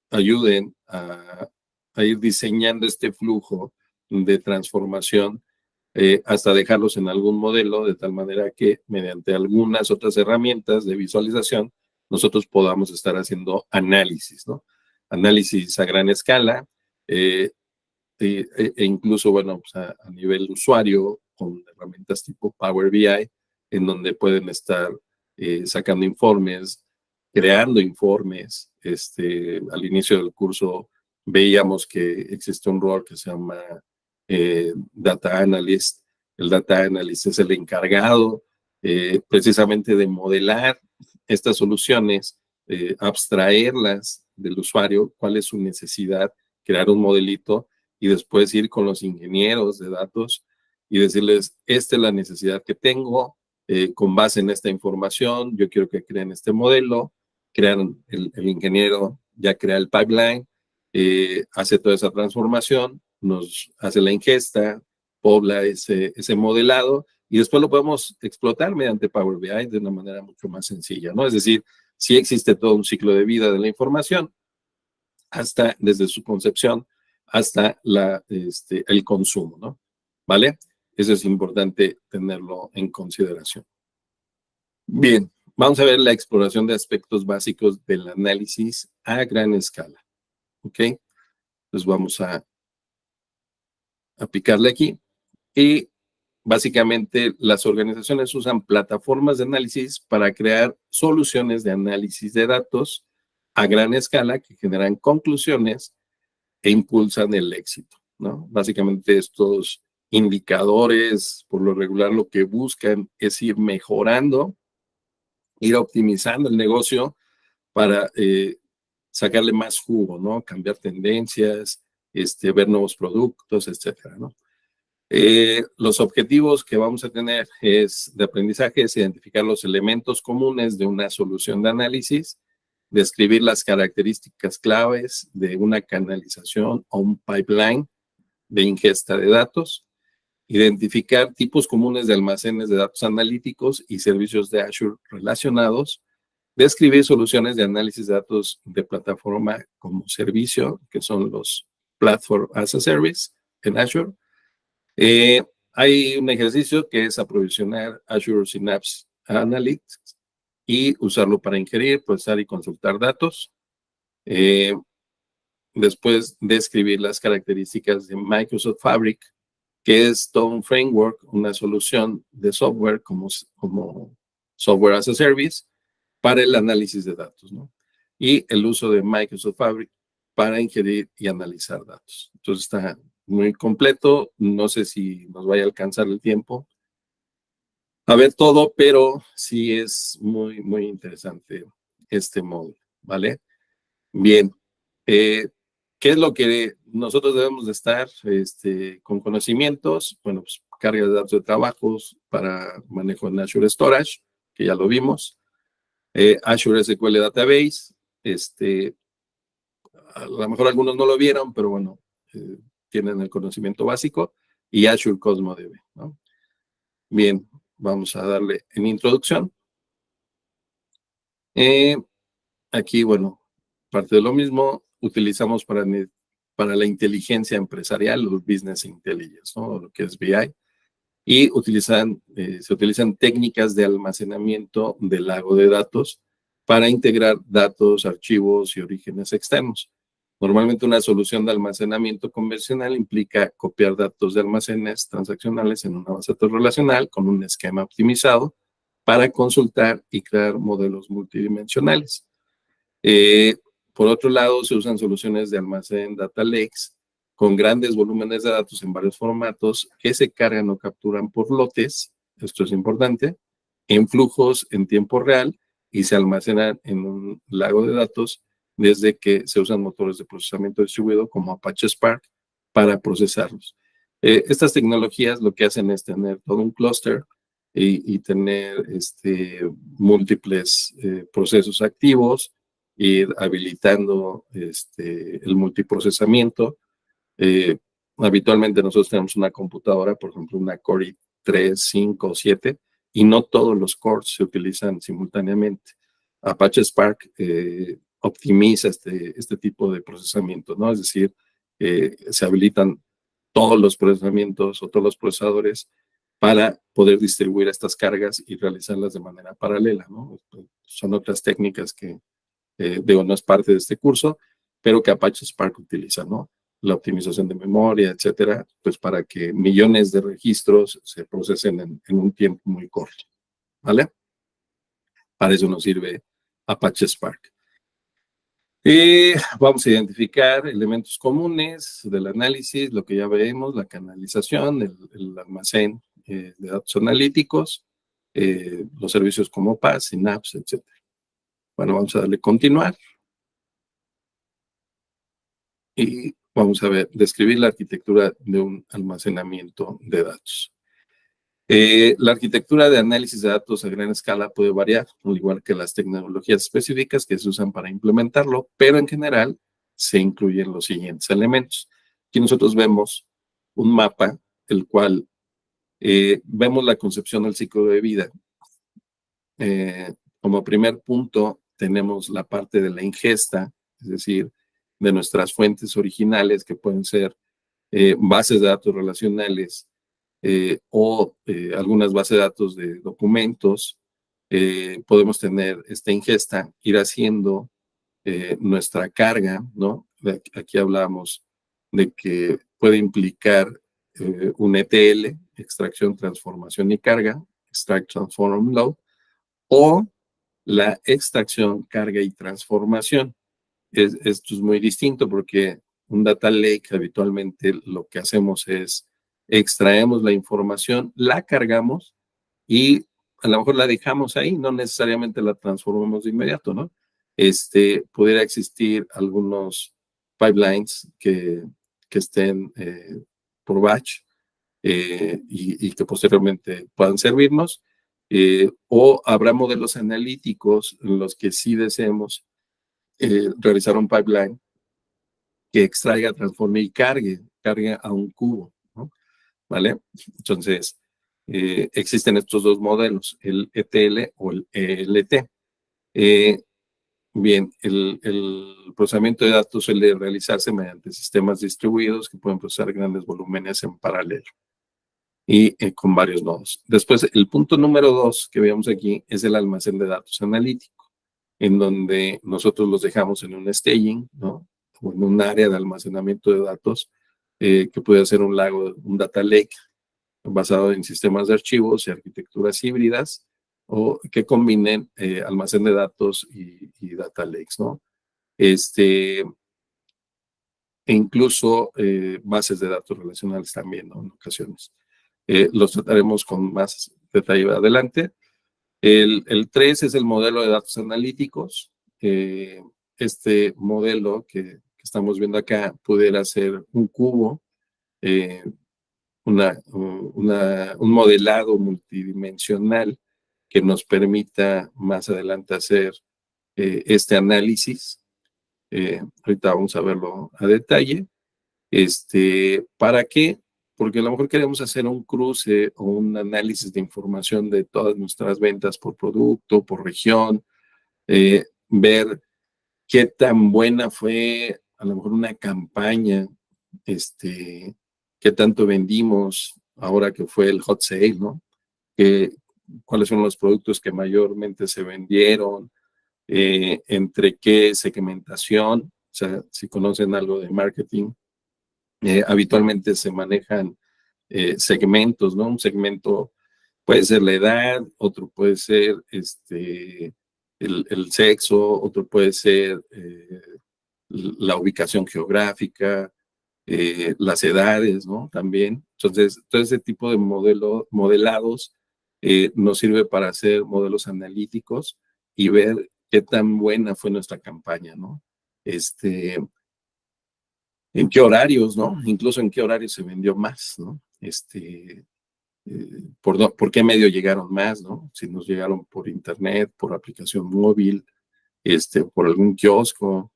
ayuden a ir diseñando este flujo de transformación hasta dejarlos en algún modelo, de tal manera que mediante algunas otras herramientas de visualización nosotros podamos estar haciendo análisis, ¿no? Análisis a gran escala, e incluso, bueno, pues a nivel usuario, con herramientas tipo Power BI, en donde pueden estar sacando informes, creando informes. Al inicio del curso veíamos que existe un rol que se llama Data Analyst. El Data Analyst es el encargado precisamente de modelar estas soluciones, abstraerlas del usuario, cuál es su necesidad, crear un modelito y después ir con los ingenieros de datos y decirles, esta es la necesidad que tengo, con base en esta información, yo quiero que creen este modelo, crean el ingeniero, ya crea el pipeline, hace toda esa transformación, nos hace la ingesta, pobla ese modelado y después lo podemos explotar mediante Power BI de una manera mucho más sencilla, ¿no? Es decir, sí existe todo un ciclo de vida de la información, hasta desde su concepción hasta el consumo, ¿no? ¿Vale? Eso es importante tenerlo en consideración. Bien, vamos a ver la exploración de aspectos básicos del análisis a gran escala. ¿Ok? Entonces vamos a picarle aquí. Y básicamente las organizaciones usan plataformas de análisis para crear soluciones de análisis de datos a gran escala que generan conclusiones e impulsan el éxito, ¿no? Básicamente estos indicadores, por lo regular, lo que buscan es ir mejorando, ir optimizando el negocio para sacarle más jugo, ¿no? Cambiar tendencias, ver nuevos productos, etcétera, ¿no? Los objetivos que vamos a tener de aprendizaje es identificar los elementos comunes de una solución de análisis, describir las características claves de una canalización o un pipeline de ingesta de datos, identificar tipos comunes de almacenes de datos analíticos y servicios de Azure relacionados, describir soluciones de análisis de datos de plataforma como servicio, que son los Platform as a Service en Azure. Hay un ejercicio que es aprovisionar Azure Synapse Analytics y usarlo para ingerir, procesar y consultar datos. Después describir las características de Microsoft Fabric, que es todo un framework, una solución de software como Software as a Service para el análisis de datos, ¿no? Y el uso de Microsoft Fabric para ingerir y analizar datos. Entonces está muy completo, no sé si nos vaya a alcanzar el tiempo a ver todo, pero sí es muy, muy interesante este módulo, ¿vale? Bien, ¿qué es lo que nosotros debemos de estar con conocimientos? Bueno, pues carga de datos de trabajos para manejo en Azure Storage, que ya lo vimos. Azure SQL Database, a lo mejor algunos no lo vieron, pero bueno, tienen el conocimiento básico. Y Azure Cosmos DB, ¿no? Bien, vamos a darle en introducción. Aquí, bueno, parte de lo mismo, utilizamos para la inteligencia empresarial, los Business Intelligence, ¿no? Lo que es BI. Y se utilizan técnicas de almacenamiento del lago de datos para integrar datos, archivos y orígenes externos. Normalmente una solución de almacenamiento convencional implica copiar datos de almacenes transaccionales en una base de datos relacional con un esquema optimizado para consultar y crear modelos multidimensionales. Por otro lado, se usan soluciones de almacén data lakes con grandes volúmenes de datos en varios formatos que se cargan o capturan por lotes, esto es importante, en flujos en tiempo real y se almacenan en un lago de datos desde que se usan motores de procesamiento distribuido como Apache Spark para procesarlos. Estas tecnologías lo que hacen es tener todo un clúster y tener múltiples procesos activos, ir habilitando el multiprocesamiento. Habitualmente nosotros tenemos una computadora, por ejemplo, una Core i3, 5 o 7, y no todos los cores se utilizan simultáneamente. Apache Spark optimiza este tipo de procesamiento, ¿no? Es decir, se habilitan todos los procesamientos o todos los procesadores para poder distribuir estas cargas y realizarlas de manera paralela, ¿no? Son otras técnicas que, digo, no es parte de este curso, pero que Apache Spark utiliza, ¿no? La optimización de memoria, etcétera, pues para que millones de registros se procesen en un tiempo muy corto, ¿vale? Para eso nos sirve Apache Spark. Vamos a identificar elementos comunes del análisis, lo que ya vemos, la canalización, el almacén de datos analíticos, los servicios como PaaS, Synapse, etc. Bueno, vamos a darle continuar. Y vamos a ver, describir la arquitectura de un almacenamiento de datos. La arquitectura de análisis de datos a gran escala puede variar, al igual que las tecnologías específicas que se usan para implementarlo, pero en general se incluyen los siguientes elementos. Aquí nosotros vemos un mapa, el cual vemos la concepción del ciclo de vida. Como primer punto, tenemos la parte de la ingesta, es decir, de nuestras fuentes originales, que pueden ser bases de datos relacionales, o algunas bases de datos de documentos. Podemos tener esta ingesta, ir haciendo nuestra carga, ¿no? Aquí hablamos de que puede implicar un ETL, extracción, transformación y carga, extract, transform, load, o la extracción, carga y transformación. Esto es muy distinto porque un data lake habitualmente lo que hacemos es extraemos la información, la cargamos y a lo mejor la dejamos ahí, no necesariamente la transformamos de inmediato, ¿no? Pudiera existir algunos pipelines que estén por batch y que posteriormente puedan servirnos, o habrá modelos analíticos en los que sí deseemos realizar un pipeline que extraiga, transforme y cargue a un cubo, ¿no? ¿Vale? Entonces, existen estos dos modelos, el ETL o el ELT. Bien, el procesamiento de datos suele realizarse mediante sistemas distribuidos que pueden procesar grandes volúmenes en paralelo y con varios nodos. Después, el punto número 2 que vemos aquí es el almacén de datos analítico, en donde nosotros los dejamos en un staging, ¿no? O en un área de almacenamiento de datos que puede ser un lago, un data lake basado en sistemas de archivos y arquitecturas híbridas, o que combinen almacén de datos y data lakes, ¿no? E incluso bases de datos relacionales también, ¿no? En ocasiones. Los trataremos con más detalle adelante. El 3 es el modelo de datos analíticos. Este modelo que estamos viendo acá pudiera ser un cubo, un modelado multidimensional que nos permita más adelante hacer este análisis. Ahorita vamos a verlo a detalle. ¿Para qué? Porque a lo mejor queremos hacer un cruce o un análisis de información de todas nuestras ventas por producto, por región, ver qué tan buena fue a lo mejor una campaña, qué tanto vendimos ahora que fue el hot sale, ¿no? Cuáles son los productos que mayormente se vendieron, entre qué segmentación sea, si conocen algo de marketing, habitualmente se manejan segmentos, ¿no? Un segmento puede ser la edad, otro puede ser el sexo, otro puede ser la ubicación geográfica, las edades, ¿no? También. Entonces, todo ese tipo de modelados nos sirve para hacer modelos analíticos y ver qué tan buena fue nuestra campaña, ¿no? En qué horarios, ¿no? Incluso en qué horarios se vendió más, ¿no? ¿Por qué medio llegaron más, ¿no? Si nos llegaron por internet, por aplicación móvil, por algún kiosco,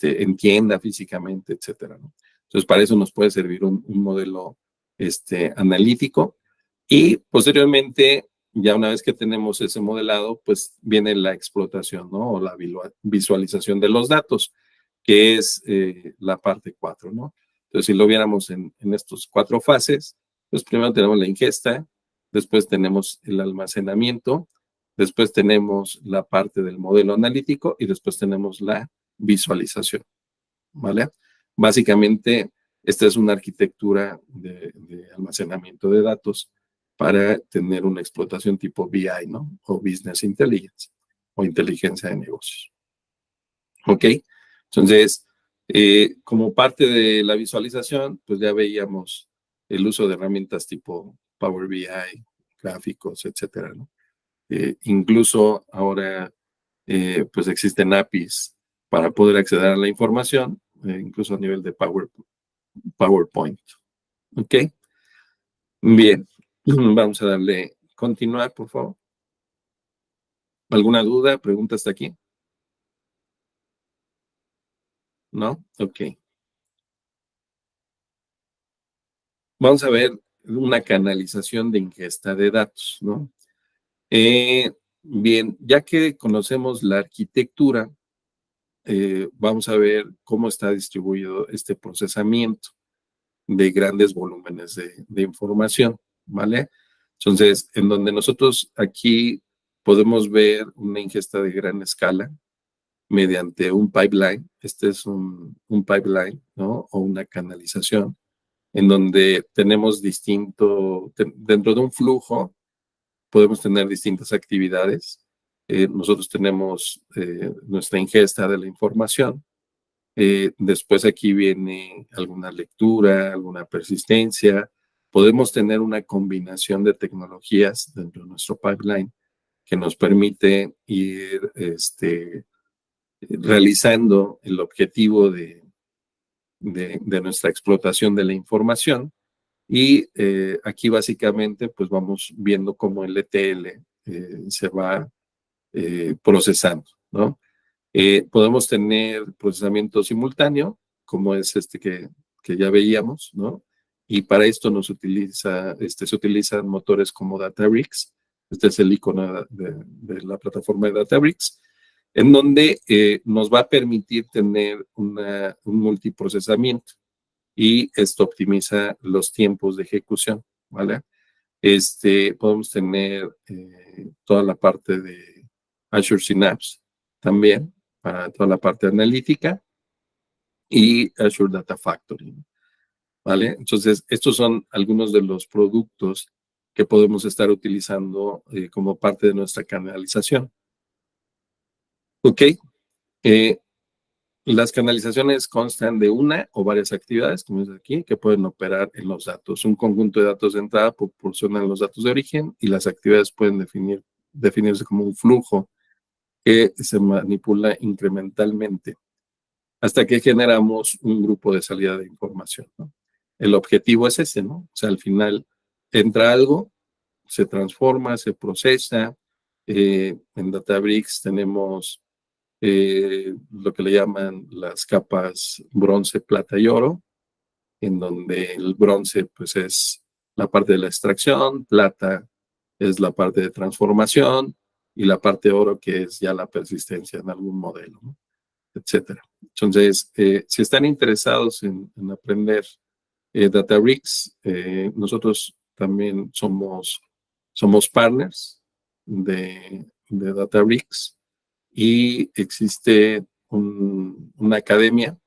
en tienda físicamente, etcétera, ¿no? Entonces, para eso nos puede servir un modelo analítico y posteriormente, ya una vez que tenemos ese modelado, pues viene la explotación, ¿no? O la visualización de los datos, que es la parte 4, ¿no? Entonces, si lo viéramos en estos 4 fases, pues primero tenemos la ingesta, después tenemos el almacenamiento, después tenemos la parte del modelo analítico y después tenemos la visualización, ¿vale? Básicamente, esta es una arquitectura de almacenamiento de datos para tener una explotación tipo BI, ¿no? O Business Intelligence, o inteligencia de negocios. ¿Ok? Entonces, como parte de la visualización, pues ya veíamos el uso de herramientas tipo Power BI, gráficos, etcétera, ¿no? Incluso ahora, pues existen APIs para poder acceder a la información, incluso a nivel de PowerPoint. ¿Ok? Bien, vamos a darle continuar, por favor. ¿Alguna duda, pregunta hasta aquí? ¿No? Ok. Vamos a ver una canalización de ingesta de datos, ¿no? Bien, ya que conocemos la arquitectura, vamos a ver cómo está distribuido este procesamiento de grandes volúmenes de información, ¿vale? Entonces, en donde nosotros aquí podemos ver una ingesta de gran escala mediante un pipeline. Este es un pipeline, ¿no? O una canalización, en donde tenemos dentro de un flujo, podemos tener distintas actividades. Nosotros tenemos nuestra ingesta de la información. Después aquí viene alguna lectura, alguna persistencia. Podemos tener una combinación de tecnologías dentro de nuestro pipeline que nos permite ir realizando el objetivo de nuestra explotación de la información. Y aquí básicamente pues vamos viendo cómo el ETL se va procesando, ¿no? Podemos tener procesamiento simultáneo, como es que ya veíamos, ¿no? Y para esto se utilizan motores como Databricks. Este es el icono de la plataforma de Databricks, en donde nos va a permitir tener un multiprocesamiento y esto optimiza los tiempos de ejecución, ¿vale? Podemos tener toda la parte de Azure Synapse también, para toda la parte analítica, y Azure Data Factory, ¿vale? Entonces, estos son algunos de los productos que podemos estar utilizando como parte de nuestra canalización. ¿Ok? Las canalizaciones constan de una o varias actividades, como es aquí, que pueden operar en los datos. Un conjunto de datos de entrada proporcionan los datos de origen y las actividades pueden definirse como un flujo que se manipula incrementalmente hasta que generamos un grupo de salida de información, ¿no? El objetivo es ese, ¿no? O sea, al final entra algo, se transforma, se procesa. En Databricks tenemos lo que le llaman las capas bronce, plata y oro, en donde el bronce pues es la parte de la extracción, plata es la parte de transformación y la parte oro que es ya la persistencia en algún modelo, ¿no? Etcétera. Entonces, si están interesados en aprender Databricks, nosotros también somos partners de Databricks y existe un una academia.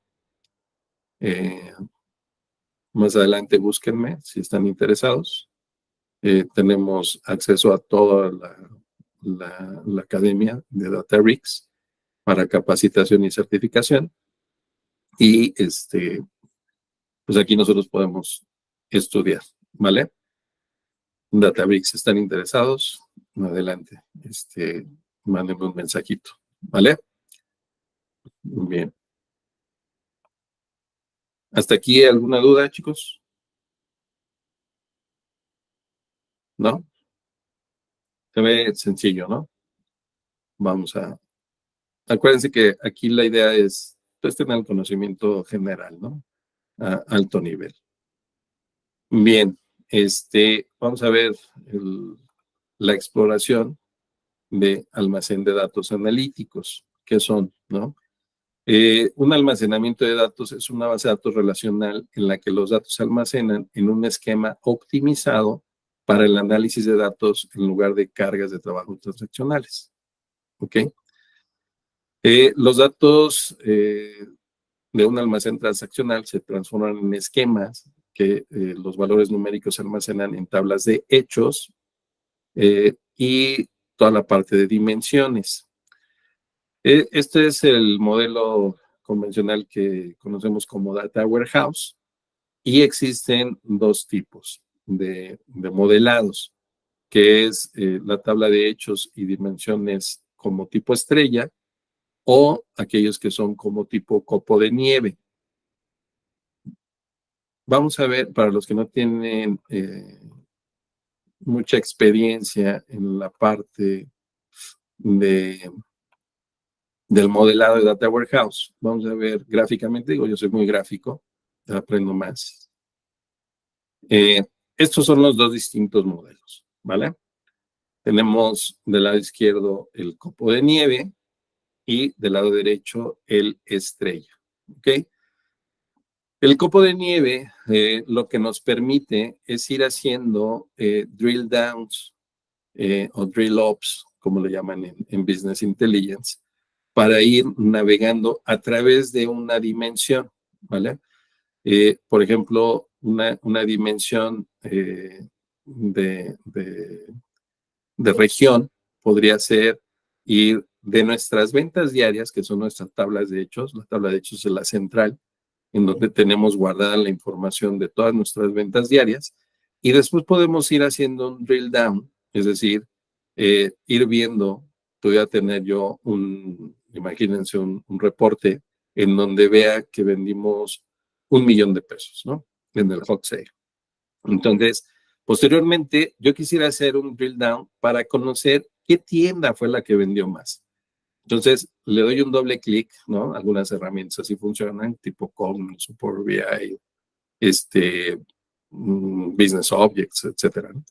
Más adelante búsquenme si están interesados. Tenemos acceso a toda la academia de Databricks para capacitación y certificación. Y pues aquí nosotros podemos estudiar, ¿vale? Databricks, ¿están interesados? Adelante, mándenme un mensajito, ¿vale? Bien. ¿Hasta aquí alguna duda, chicos? ¿No? Se ve sencillo, ¿no? Vamos a... Acuérdense que aquí la idea es, pues, tener el conocimiento general, ¿no? A alto nivel. Bien, vamos a ver la exploración de almacén de datos analíticos. ¿Qué son, no? Un almacenamiento de datos es una base de datos relacional en la que los datos se almacenan en un esquema optimizado para el análisis de datos en lugar de cargas de trabajo transaccionales. ¿Ok? Los datos de un almacén transaccional se transforman en esquemas que los valores numéricos se almacenan en tablas de hechos y toda la parte de dimensiones. Este es el modelo convencional que conocemos como Data Warehouse y existen dos tipos de modelados, que es la tabla de hechos y dimensiones como tipo estrella o aquellos que son como tipo copo de nieve. Vamos a ver, para los que no tienen mucha experiencia en la parte del modelado de Data Warehouse. Vamos a ver gráficamente, digo, yo soy muy gráfico, aprendo más. Estos son los dos distintos modelos, ¿vale? Tenemos del lado izquierdo el copo de nieve y del lado derecho el estrella, ¿ok? El copo de nieve lo que nos permite es ir haciendo drill downs o drill ups, como le llaman en Business Intelligence, para ir navegando a través de una dimensión, ¿vale? Por ejemplo, una dimensión de región podría ser ir de nuestras ventas diarias, que son nuestras tablas de hechos. La tabla de hechos es la central, en donde tenemos guardada la información de todas nuestras ventas diarias. Y después podemos ir haciendo un drill down, es decir, ir viendo, podría tener yo imagínense un reporte en donde vea que vendimos 1 millón de pesos, ¿no? En el hot sale. Entonces, posteriormente, yo quisiera hacer un drill down para conocer qué tienda fue la que vendió más. Entonces, le doy un doble clic, ¿no? Algunas herramientas así funcionan, tipo Cognos, Power BI, Business Objects, etcétera, ¿no?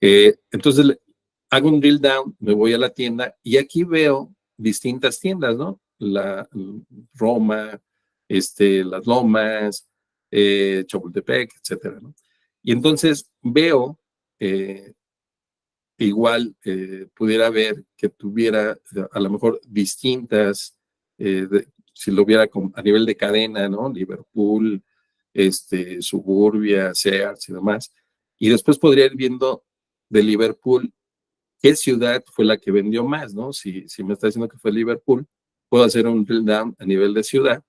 Entonces, hago un drill down, me voy a la tienda y aquí veo distintas tiendas, ¿no? La Roma, Las Lomas, Chapultepec, etcétera, ¿no? Y entonces veo, igual pudiera ver que tuviera a lo mejor distintas, si lo viera a nivel de cadena, ¿no? Liverpool, Suburbia, Sears y demás. Y después podría ir viendo de Liverpool qué ciudad fue la que vendió más, ¿no? Si me está diciendo que fue Liverpool, puedo hacer un drill down a nivel de ciudad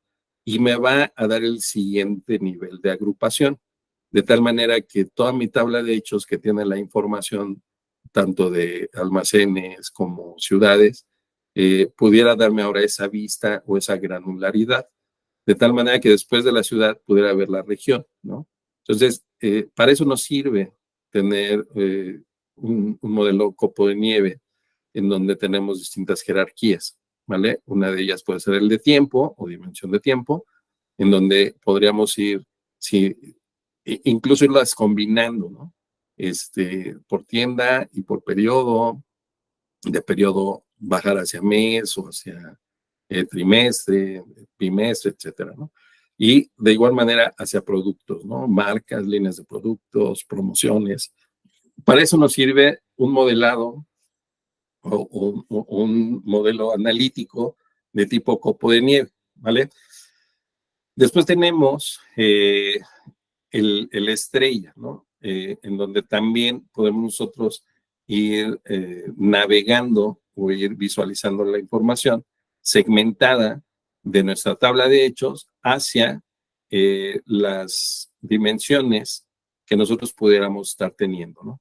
y me va a dar el siguiente nivel de agrupación, de tal manera que toda mi tabla de hechos que tiene la información tanto de almacenes como ciudades, pudiera darme ahora esa vista o esa granularidad, de tal manera que después de la ciudad pudiera ver la región, ¿no? Entonces, para eso nos sirve tener un modelo copo de nieve en donde tenemos distintas jerarquías, ¿vale? Una de ellas puede ser el de tiempo o dimensión de tiempo, en donde podríamos ir, incluso irlas combinando, ¿no? Por tienda y por periodo, de periodo bajar hacia mes o hacia trimestre, bimestre, etcétera, ¿no? Y de igual manera hacia productos, ¿no? Marcas, líneas de productos, promociones. Para eso nos sirve un modelado o un modelo analítico de tipo copo de nieve, ¿vale? Después tenemos el estrella, ¿no? En donde también podemos nosotros ir navegando o ir visualizando la información segmentada de nuestra tabla de hechos hacia las dimensiones que nosotros pudiéramos estar teniendo, ¿no?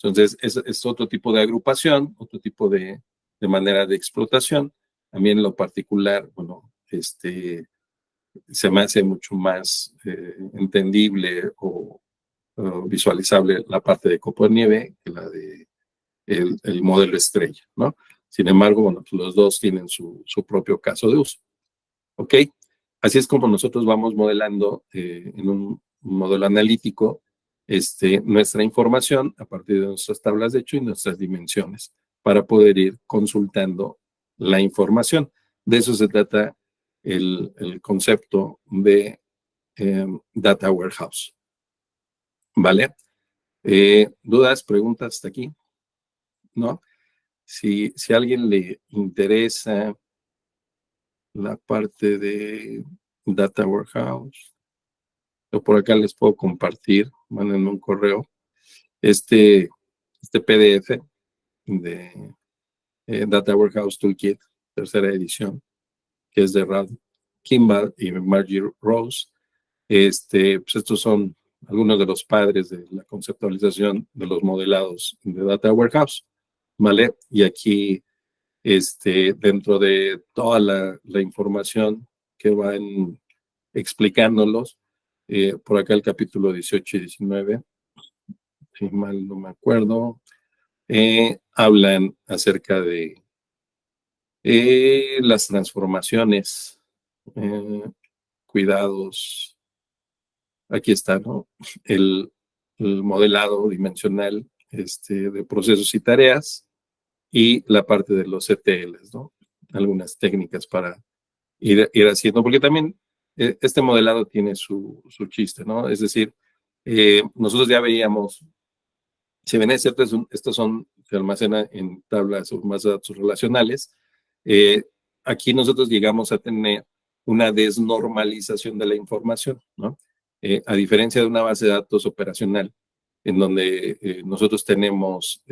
Entonces, es otro tipo de agrupación, otro tipo de manera de explotación. A mí en lo particular, bueno, se me hace mucho más entendible o visualizable la parte de copo de nieve que la de el modelo estrella, ¿no? Sin embargo, bueno, pues los dos tienen su propio caso de uso. ¿Ok? Así es como nosotros vamos modelando en un modelo analítico nuestra información a partir de nuestras tablas de hecho y nuestras dimensiones para poder ir consultando la información. De eso se trata el concepto de Data Warehouse. ¿Vale? ¿Dudas, preguntas hasta aquí? ¿No? Si a alguien le interesa la parte de Data Warehouse, yo por acá les puedo compartir, mándenme un correo, este PDF de Data Warehouse Toolkit, tercera edición, que es de Rad Kimball y Margie Rose. Pues estos son algunos de los padres de la conceptualización de los modelados de Data Warehouse, ¿vale? Y aquí, dentro de toda la información que van explicándolos, por acá el capítulo 18 y 19, si mal no me acuerdo, hablan acerca de las transformaciones, cuidados. Aquí está, ¿no? El modelado dimensional de procesos y tareas y la parte de los ETLs, ¿no? Algunas técnicas para ir haciendo, porque también este modelado tiene su chiste, ¿no? Es decir, nosotros ya veíamos, si bien es cierto, estos se almacenan en tablas o más datos relacionales, aquí nosotros llegamos a tener una desnormalización de la información, ¿no? A diferencia de una base de datos operacional, en donde nosotros tenemos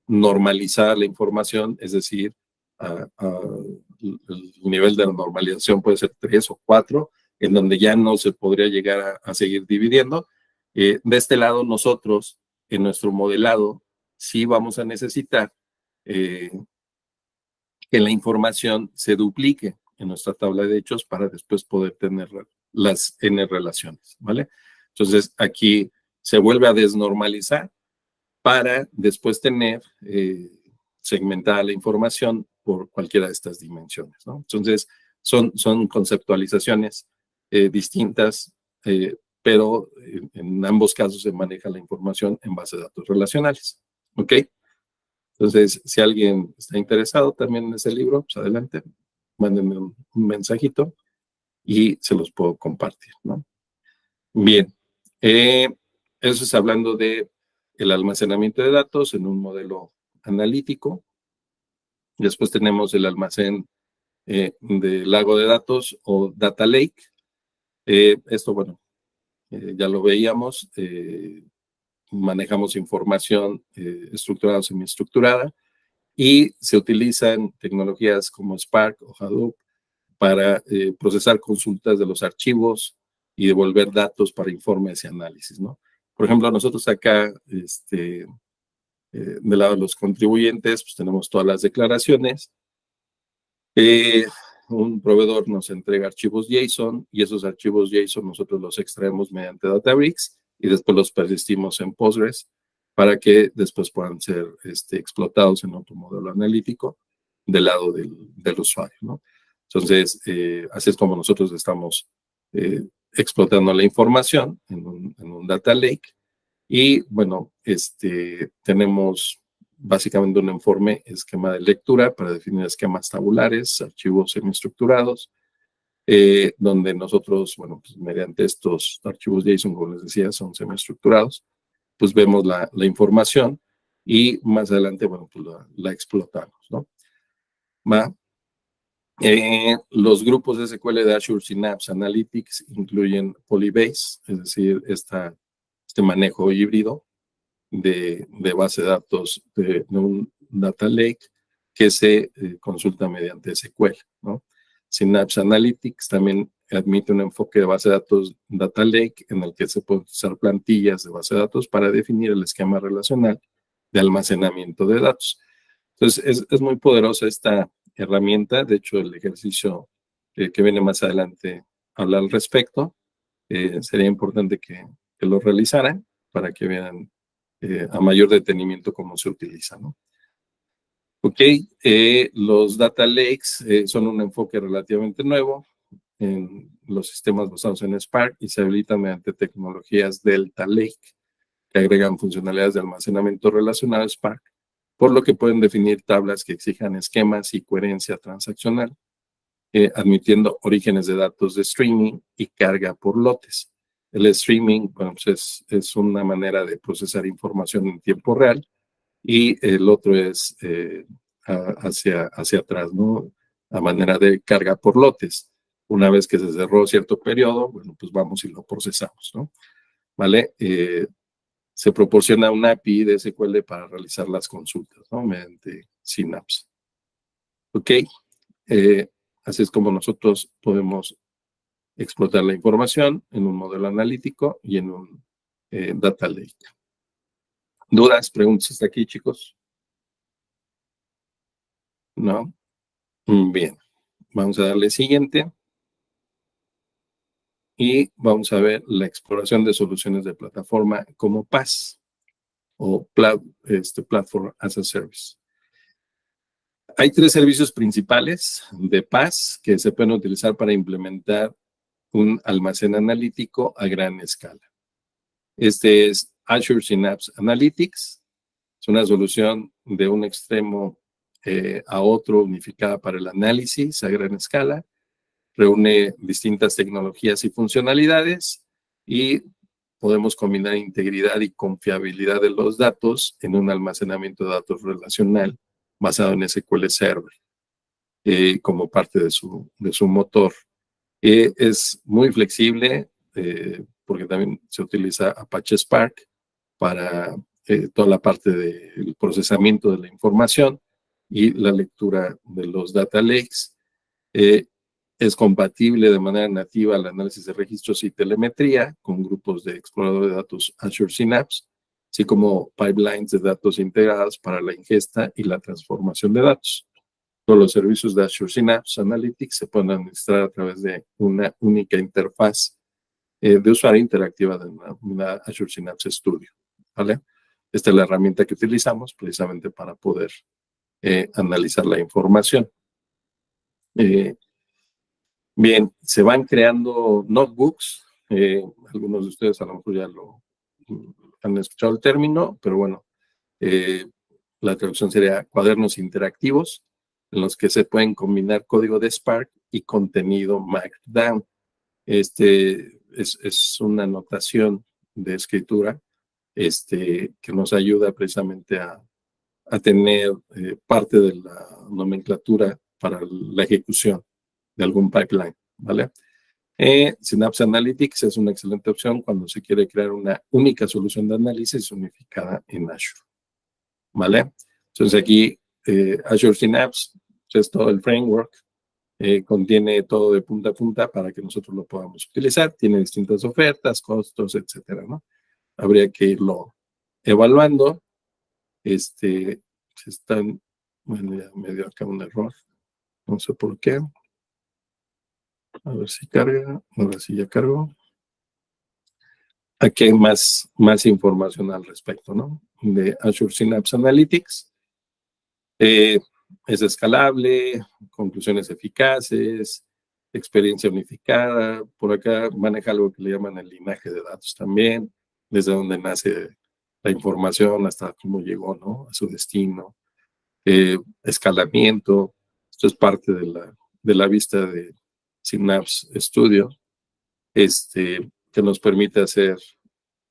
normalizar la información, es decir, el nivel de normalización puede ser 3 o 4, en donde ya no se podría llegar a seguir dividiendo. De este lado, nosotros, en nuestro modelado, sí vamos a necesitar que la información se duplique en nuestra tabla de hechos para después poder tener las n relaciones, ¿vale? Entonces, aquí se vuelve a desnormalizar para después tener segmentada la información por cualquiera de estas dimensiones, ¿no? Entonces, son conceptualizaciones distintas, pero en ambos casos se maneja la información en base de datos relacionales, ¿ok? Entonces, si alguien está interesado también en ese libro, pues adelante, mándenme un mensajito y se los puedo compartir, ¿no? Bien, eso es hablando de el almacenamiento de datos en un modelo analítico. Después tenemos el almacén del lago de datos o data lake. Esto, bueno, ya lo veíamos. Manejamos información estructurada o semiestructurada y se utilizan tecnologías como Spark o Hadoop para procesar consultas de los archivos y devolver datos para informes y análisis, ¿no? Por ejemplo, nosotros acá, del lado de los contribuyentes, pues tenemos todas las declaraciones. Un proveedor nos entrega archivos JSON y esos archivos JSON nosotros los extraemos mediante Databricks y después los persistimos en Postgres para que después puedan ser explotados en otro modelo analítico del lado del usuario, ¿no? Entonces, así es como nosotros estamos explotando la información en un data lake. Y bueno, tenemos básicamente un informe esquema de lectura para definir esquemas tabulares, archivos semiestructurados, donde nosotros, bueno, pues mediante estos archivos JSON, como les decía, son semiestructurados, pues vemos la información y más adelante, bueno, pues la explotamos, ¿no? ¿Va? Los grupos de SQL de Azure Synapse Analytics incluyen Polybase, es decir, este manejo híbrido de base de datos de un data lake que se consulta mediante SQL, ¿no? Synapse Analytics también admite un enfoque de base de datos data lake en el que se pueden usar plantillas de base de datos para definir el esquema relacional de almacenamiento de datos. Entonces, es muy poderosa esta herramienta. De hecho, el ejercicio que viene más adelante habla al respecto. Sería importante que lo realizaran para que vean a mayor detenimiento cómo se utiliza, ¿no? Ok, los data lakes son un enfoque relativamente nuevo en los sistemas basados en Spark y se habilitan mediante tecnologías Delta Lake que agregan funcionalidades de almacenamiento relacionado a Spark, por lo que pueden definir tablas que exijan esquemas y coherencia transaccional, admitiendo orígenes de datos de streaming y carga por lotes. El streaming, bueno, pues es una manera de procesar información en tiempo real y el otro es hacia atrás, ¿no? A manera de carga por lotes. Una vez que se cerró cierto periodo, bueno, pues vamos y lo procesamos, ¿no? ¿Vale? Se proporciona un API de SQL para realizar las consultas, ¿no? Mediante Synapse. Ok, así es como nosotros podemos explotar la información en un modelo analítico y en un data lake. ¿Dudas, preguntas hasta aquí, chicos? ¿No? Bien, vamos a darle siguiente. Y vamos a ver la exploración de soluciones de plataforma como PaaS o Platform as a Service. Hay 3 servicios principales de PaaS que se pueden utilizar para implementar un almacén analítico a gran escala. Este es Azure Synapse Analytics. Es una solución de un extremo a otro unificada para el análisis a gran escala. Reúne distintas tecnologías y funcionalidades y podemos combinar integridad y confiabilidad de los datos en un almacenamiento de datos relacional basado en SQL Server como parte de su motor. Es muy flexible porque también se utiliza Apache Spark para toda la parte del procesamiento de la información y la lectura de los data lakes. Es compatible de manera nativa al análisis de registros y telemetría con grupos de explorador de datos Azure Synapse, así como pipelines de datos integrados para la ingesta y la transformación de datos. Todos los servicios de Azure Synapse Analytics se pueden administrar a través de una única interfaz de usuario interactiva de una Azure Synapse Studio, ¿vale? Esta es la herramienta que utilizamos precisamente para poder analizar la información. Bien, se van creando notebooks. Algunos de ustedes a lo mejor ya lo han escuchado el término, pero bueno, la traducción sería cuadernos interactivos en los que se pueden combinar código de Spark y contenido Markdown. Es una notación de escritura que nos ayuda precisamente a tener parte de la nomenclatura para la ejecución de algún pipeline, ¿vale? Synapse Analytics es una excelente opción cuando se quiere crear una única solución de análisis unificada en Azure, ¿vale? Entonces aquí Azure Synapse es todo el framework, contiene todo de punta a punta para que nosotros lo podamos utilizar, tiene distintas ofertas, costos, etcétera, ¿no? Habría que irlo evaluando. Se están, bueno, ya me dio acá un error, no sé por qué. A ver si carga, ahora sí ya cargo. Aquí hay más información al respecto, ¿no? De Azure Synapse Analytics. Es escalable, conclusiones eficaces, experiencia unificada. Por acá maneja algo que le llaman el linaje de datos también, desde donde nace la información hasta cómo llegó, ¿no? A su destino. Escalamiento. Esto es parte de la vista de Synapse Studio, que nos permite hacer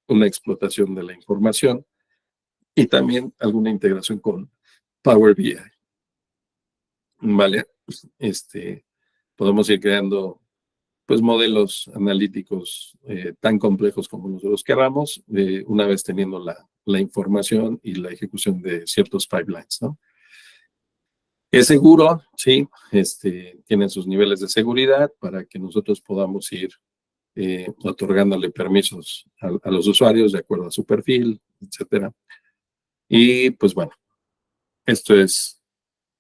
una explotación de la información y también alguna integración con Power BI. ¿Vale? podemos ir creando pues modelos analíticos tan complejos como nosotros queramos, una vez teniendo la información y la ejecución de ciertos pipelines, ¿no? Es seguro, sí, tienen sus niveles de seguridad para que nosotros podamos ir otorgándole permisos a los usuarios de acuerdo a su perfil, etcétera. Y pues bueno, esto es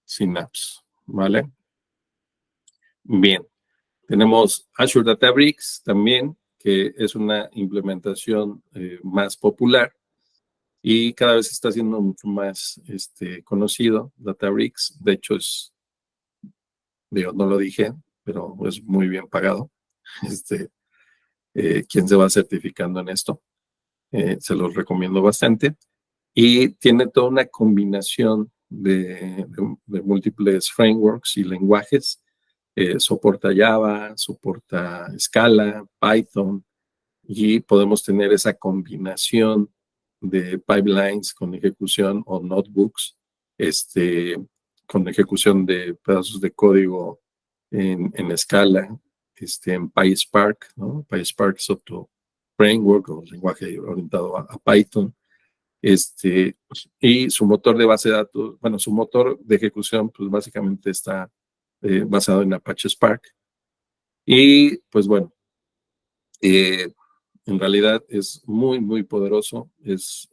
Synapse, ¿vale? Bien, tenemos Azure Databricks también, que es una implementación más popular y cada vez está siendo mucho más conocido. Databricks, de hecho, no lo dije, pero es muy bien pagado. Quien se va certificando en esto, se los recomiendo bastante. Y tiene toda una combinación de múltiples frameworks y lenguajes. Soporta Java, soporta Scala, Python, y podemos tener esa combinación de pipelines con ejecución o notebooks, con ejecución de pedazos de código en Scala, en PySpark, ¿no? PySpark es otro framework o lenguaje orientado a Python. Y su motor de base de datos, bueno, su motor de ejecución, pues básicamente está basado en Apache Spark. Y pues bueno, en realidad es muy, muy poderoso, es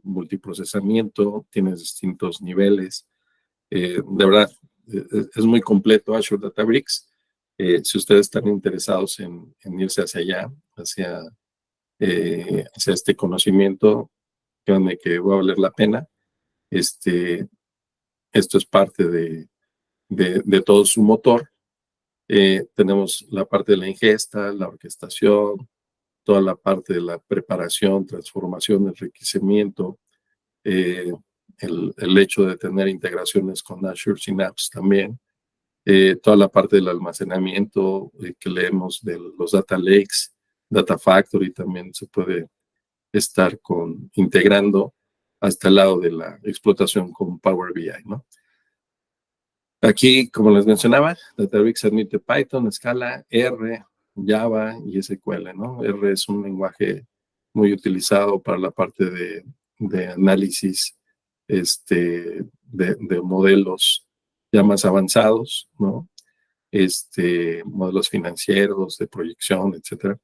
multiprocesamiento, tiene distintos niveles. De verdad, es muy completo Azure Databricks. Si ustedes están interesados en irse hacia allá, hacia este conocimiento, créanme que va a valer la pena. Esto es parte de todo su motor. Tenemos la parte de la ingesta, la orquestación, toda la parte de la preparación, transformación, enriquecimiento, el hecho de tener integraciones con Azure Synapse también, toda la parte del almacenamiento que leemos de los data lakes, Data Factory también se puede estar integrando hasta el lado de la explotación con Power BI, ¿no? Aquí, como les mencionaba, Databricks admite Python, Scala, R, Java y SQL, ¿no? R es un lenguaje muy utilizado para la parte de análisis de modelos ya más avanzados, ¿no? Modelos financieros, de proyección, etcétera.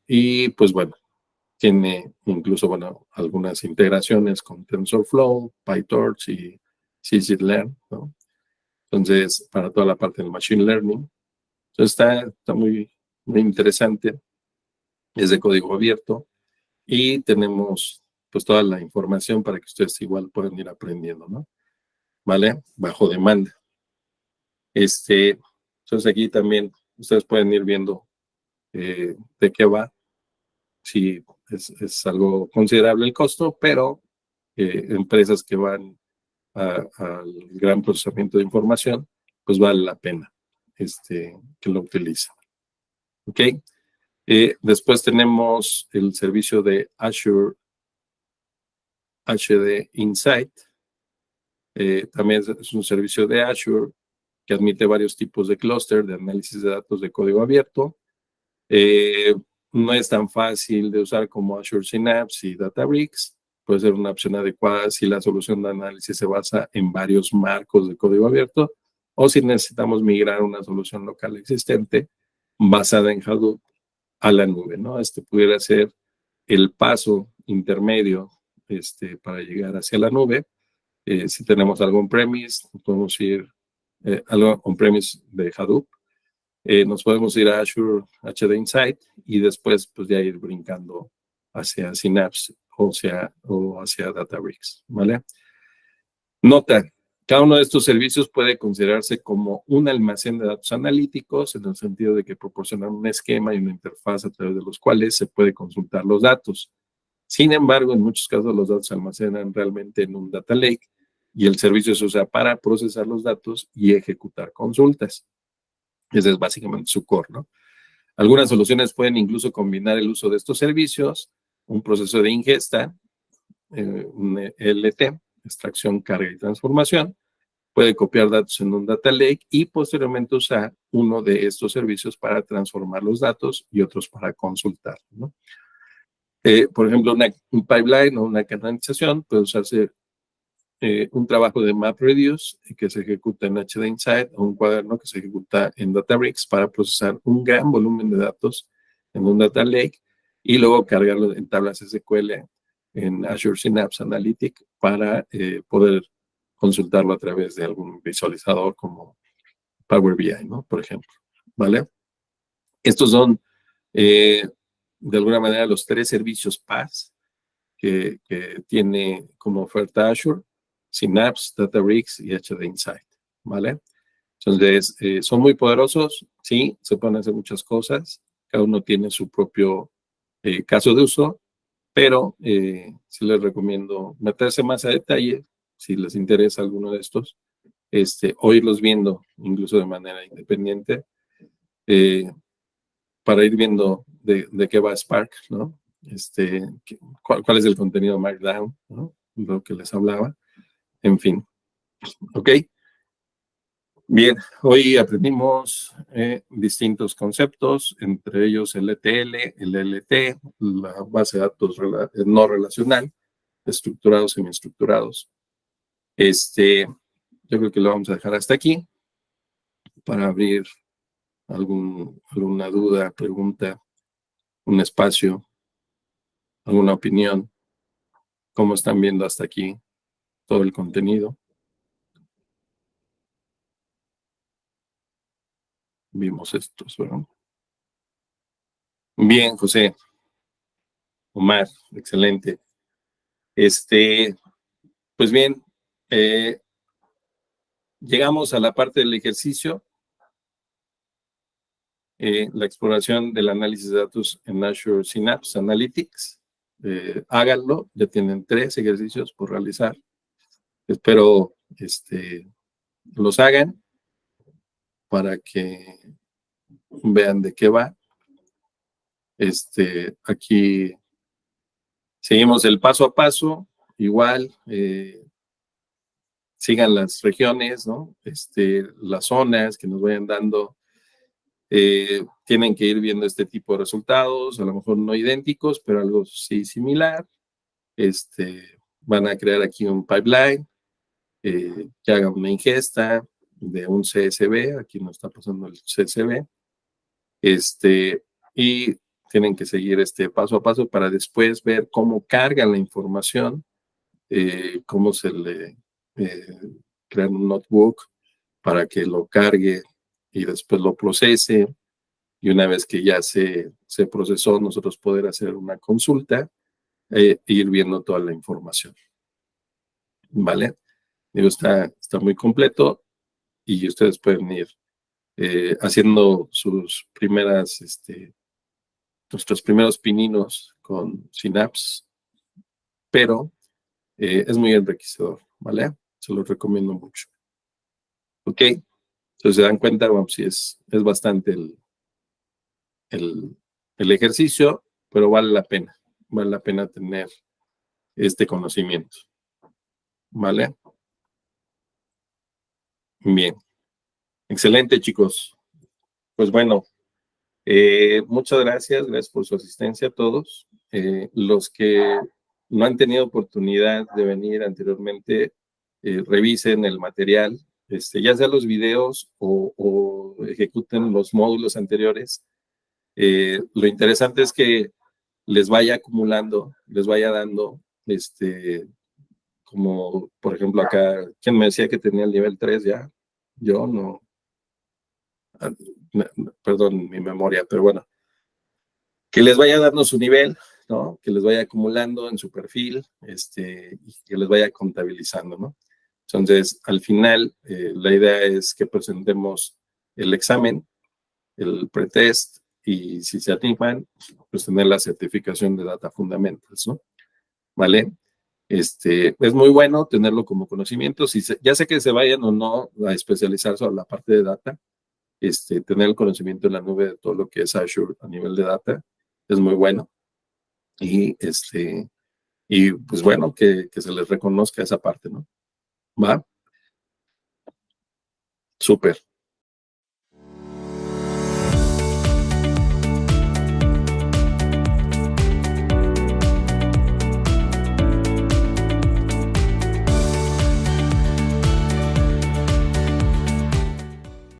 Y pues bueno, tiene incluso, bueno, algunas integraciones con TensorFlow, PyTorch y scikit-learn, ¿no? Entonces, para toda la parte del Machine Learning. Entonces, está muy, muy interesante. Es de código abierto y tenemos pues toda la información para que ustedes igual puedan ir aprendiendo, ¿no? ¿Vale? Bajo demanda. Entonces, aquí también ustedes pueden ir viendo de qué va. Sí, es algo considerable el costo, pero empresas que van al gran procesamiento de información, pues vale la pena que lo utilicen. ¿Ok? Después tenemos el servicio de Azure HD Insight. También es un servicio de Azure que admite varios tipos de clúster de análisis de datos de código abierto. No es tan fácil de usar como Azure Synapse y Databricks. Puede ser una opción adecuada si la solución de análisis se basa en varios marcos de código abierto o si necesitamos migrar una solución local existente basada en Hadoop a la nube, ¿no? Pudiera ser el paso intermedio para llegar hacia la nube. Si tenemos algo on-premise, podemos ir algo on-premise de Hadoop. Nos podemos ir a Azure HD Insight y después pues ya ir brincando hacia Synapse o hacia Databricks, ¿vale? Nota, cada uno de estos servicios puede considerarse como un almacén de datos analíticos en el sentido de que proporcionan un esquema y una interfaz a través de los cuales se puede consultar los datos. Sin embargo, en muchos casos los datos se almacenan realmente en un data lake y el servicio se usa para procesar los datos y ejecutar consultas. Ese es básicamente su core, ¿no? Algunas soluciones pueden incluso combinar el uso de estos servicios, un proceso de ingesta, un ELT, extracción, carga y transformación, puede copiar datos en un data lake y posteriormente usar uno de estos servicios para transformar los datos y otros para consultar, ¿no? Por ejemplo, un pipeline o una canalización puede usarse un trabajo de MapReduce que se ejecuta en HD Insight o un cuaderno que se ejecuta en Databricks para procesar un gran volumen de datos en un data lake y luego cargarlo en tablas SQL en Azure Synapse Analytics para poder consultarlo a través de algún visualizador como Power BI, ¿no? Por ejemplo, ¿vale? Estos son, de alguna manera, los 3 servicios PaaS que tiene como oferta Azure: Synapse, Databricks y HD Insight, ¿vale? Entonces, son muy poderosos, sí, se pueden hacer muchas cosas, cada uno tiene su propio caso de uso, pero sí les recomiendo meterse más a detalle, si les interesa alguno de estos, o irlos viendo, incluso de manera independiente, para ir viendo de qué va Spark, ¿no? Cuál es el contenido Markdown, ¿no? Lo que les hablaba. En fin, ¿ok? Bien, hoy aprendimos distintos conceptos, entre ellos el ETL, el LT, la base de datos no relacional, estructurados, semiestructurados. Yo creo que lo vamos a dejar hasta aquí para abrir alguna duda, pregunta, un espacio, alguna opinión. ¿Cómo están viendo hasta aquí todo el contenido? Vimos estos, ¿verdad? Bien, José. Omar, excelente. Pues bien, llegamos a la parte del ejercicio. La exploración del análisis de datos en Azure Synapse Analytics. Háganlo, ya tienen 3 ejercicios por realizar. Espero los hagan para que vean de qué va. Aquí seguimos el paso a paso, igual, sigan las regiones, ¿no? Las zonas que nos vayan dando. Tienen que ir viendo este tipo de resultados, a lo mejor no idénticos, pero algo sí similar. Van a crear aquí un pipeline que haga una ingesta de un CSV, aquí nos está pasando el CSV, y tienen que seguir paso a paso para después ver cómo cargan la información, cómo se le crea un notebook para que lo cargue y después lo procese, y una vez que ya se procesó, nosotros poder hacer una consulta e ir viendo toda la información. ¿Vale? Digo, está muy completo y ustedes pueden ir haciendo sus primeras, nuestros primeros pininos con Synapse, pero es muy enriquecedor, ¿vale? Se los recomiendo mucho. ¿Ok? Entonces se dan cuenta, bueno, sí es bastante el ejercicio, pero vale la pena tener este conocimiento, ¿vale? Bien, excelente, chicos. Pues bueno, muchas gracias por su asistencia a todos. Los que no han tenido oportunidad de venir anteriormente, revisen el material, ya sea los videos o ejecuten los módulos anteriores. Lo interesante es que les vaya acumulando, les vaya dando, como por ejemplo acá, ¿quién me decía que tenía el nivel 3 ya? Yo no, perdón mi memoria, pero bueno, que les vaya dando su nivel, ¿no? Que les vaya acumulando en su perfil, y que les vaya contabilizando, ¿no? Entonces, al final, la idea es que presentemos el examen, el pretest, y si se animan, pues tener la certificación de Data Fundamentals, ¿no? ¿Vale? Es muy bueno tenerlo como conocimiento. Ya sé que se vayan o no a especializar sobre la parte de data, tener el conocimiento en la nube de todo lo que es Azure a nivel de data es muy bueno. Y pues bueno, que se les reconozca esa parte, ¿no? ¿Va? Súper.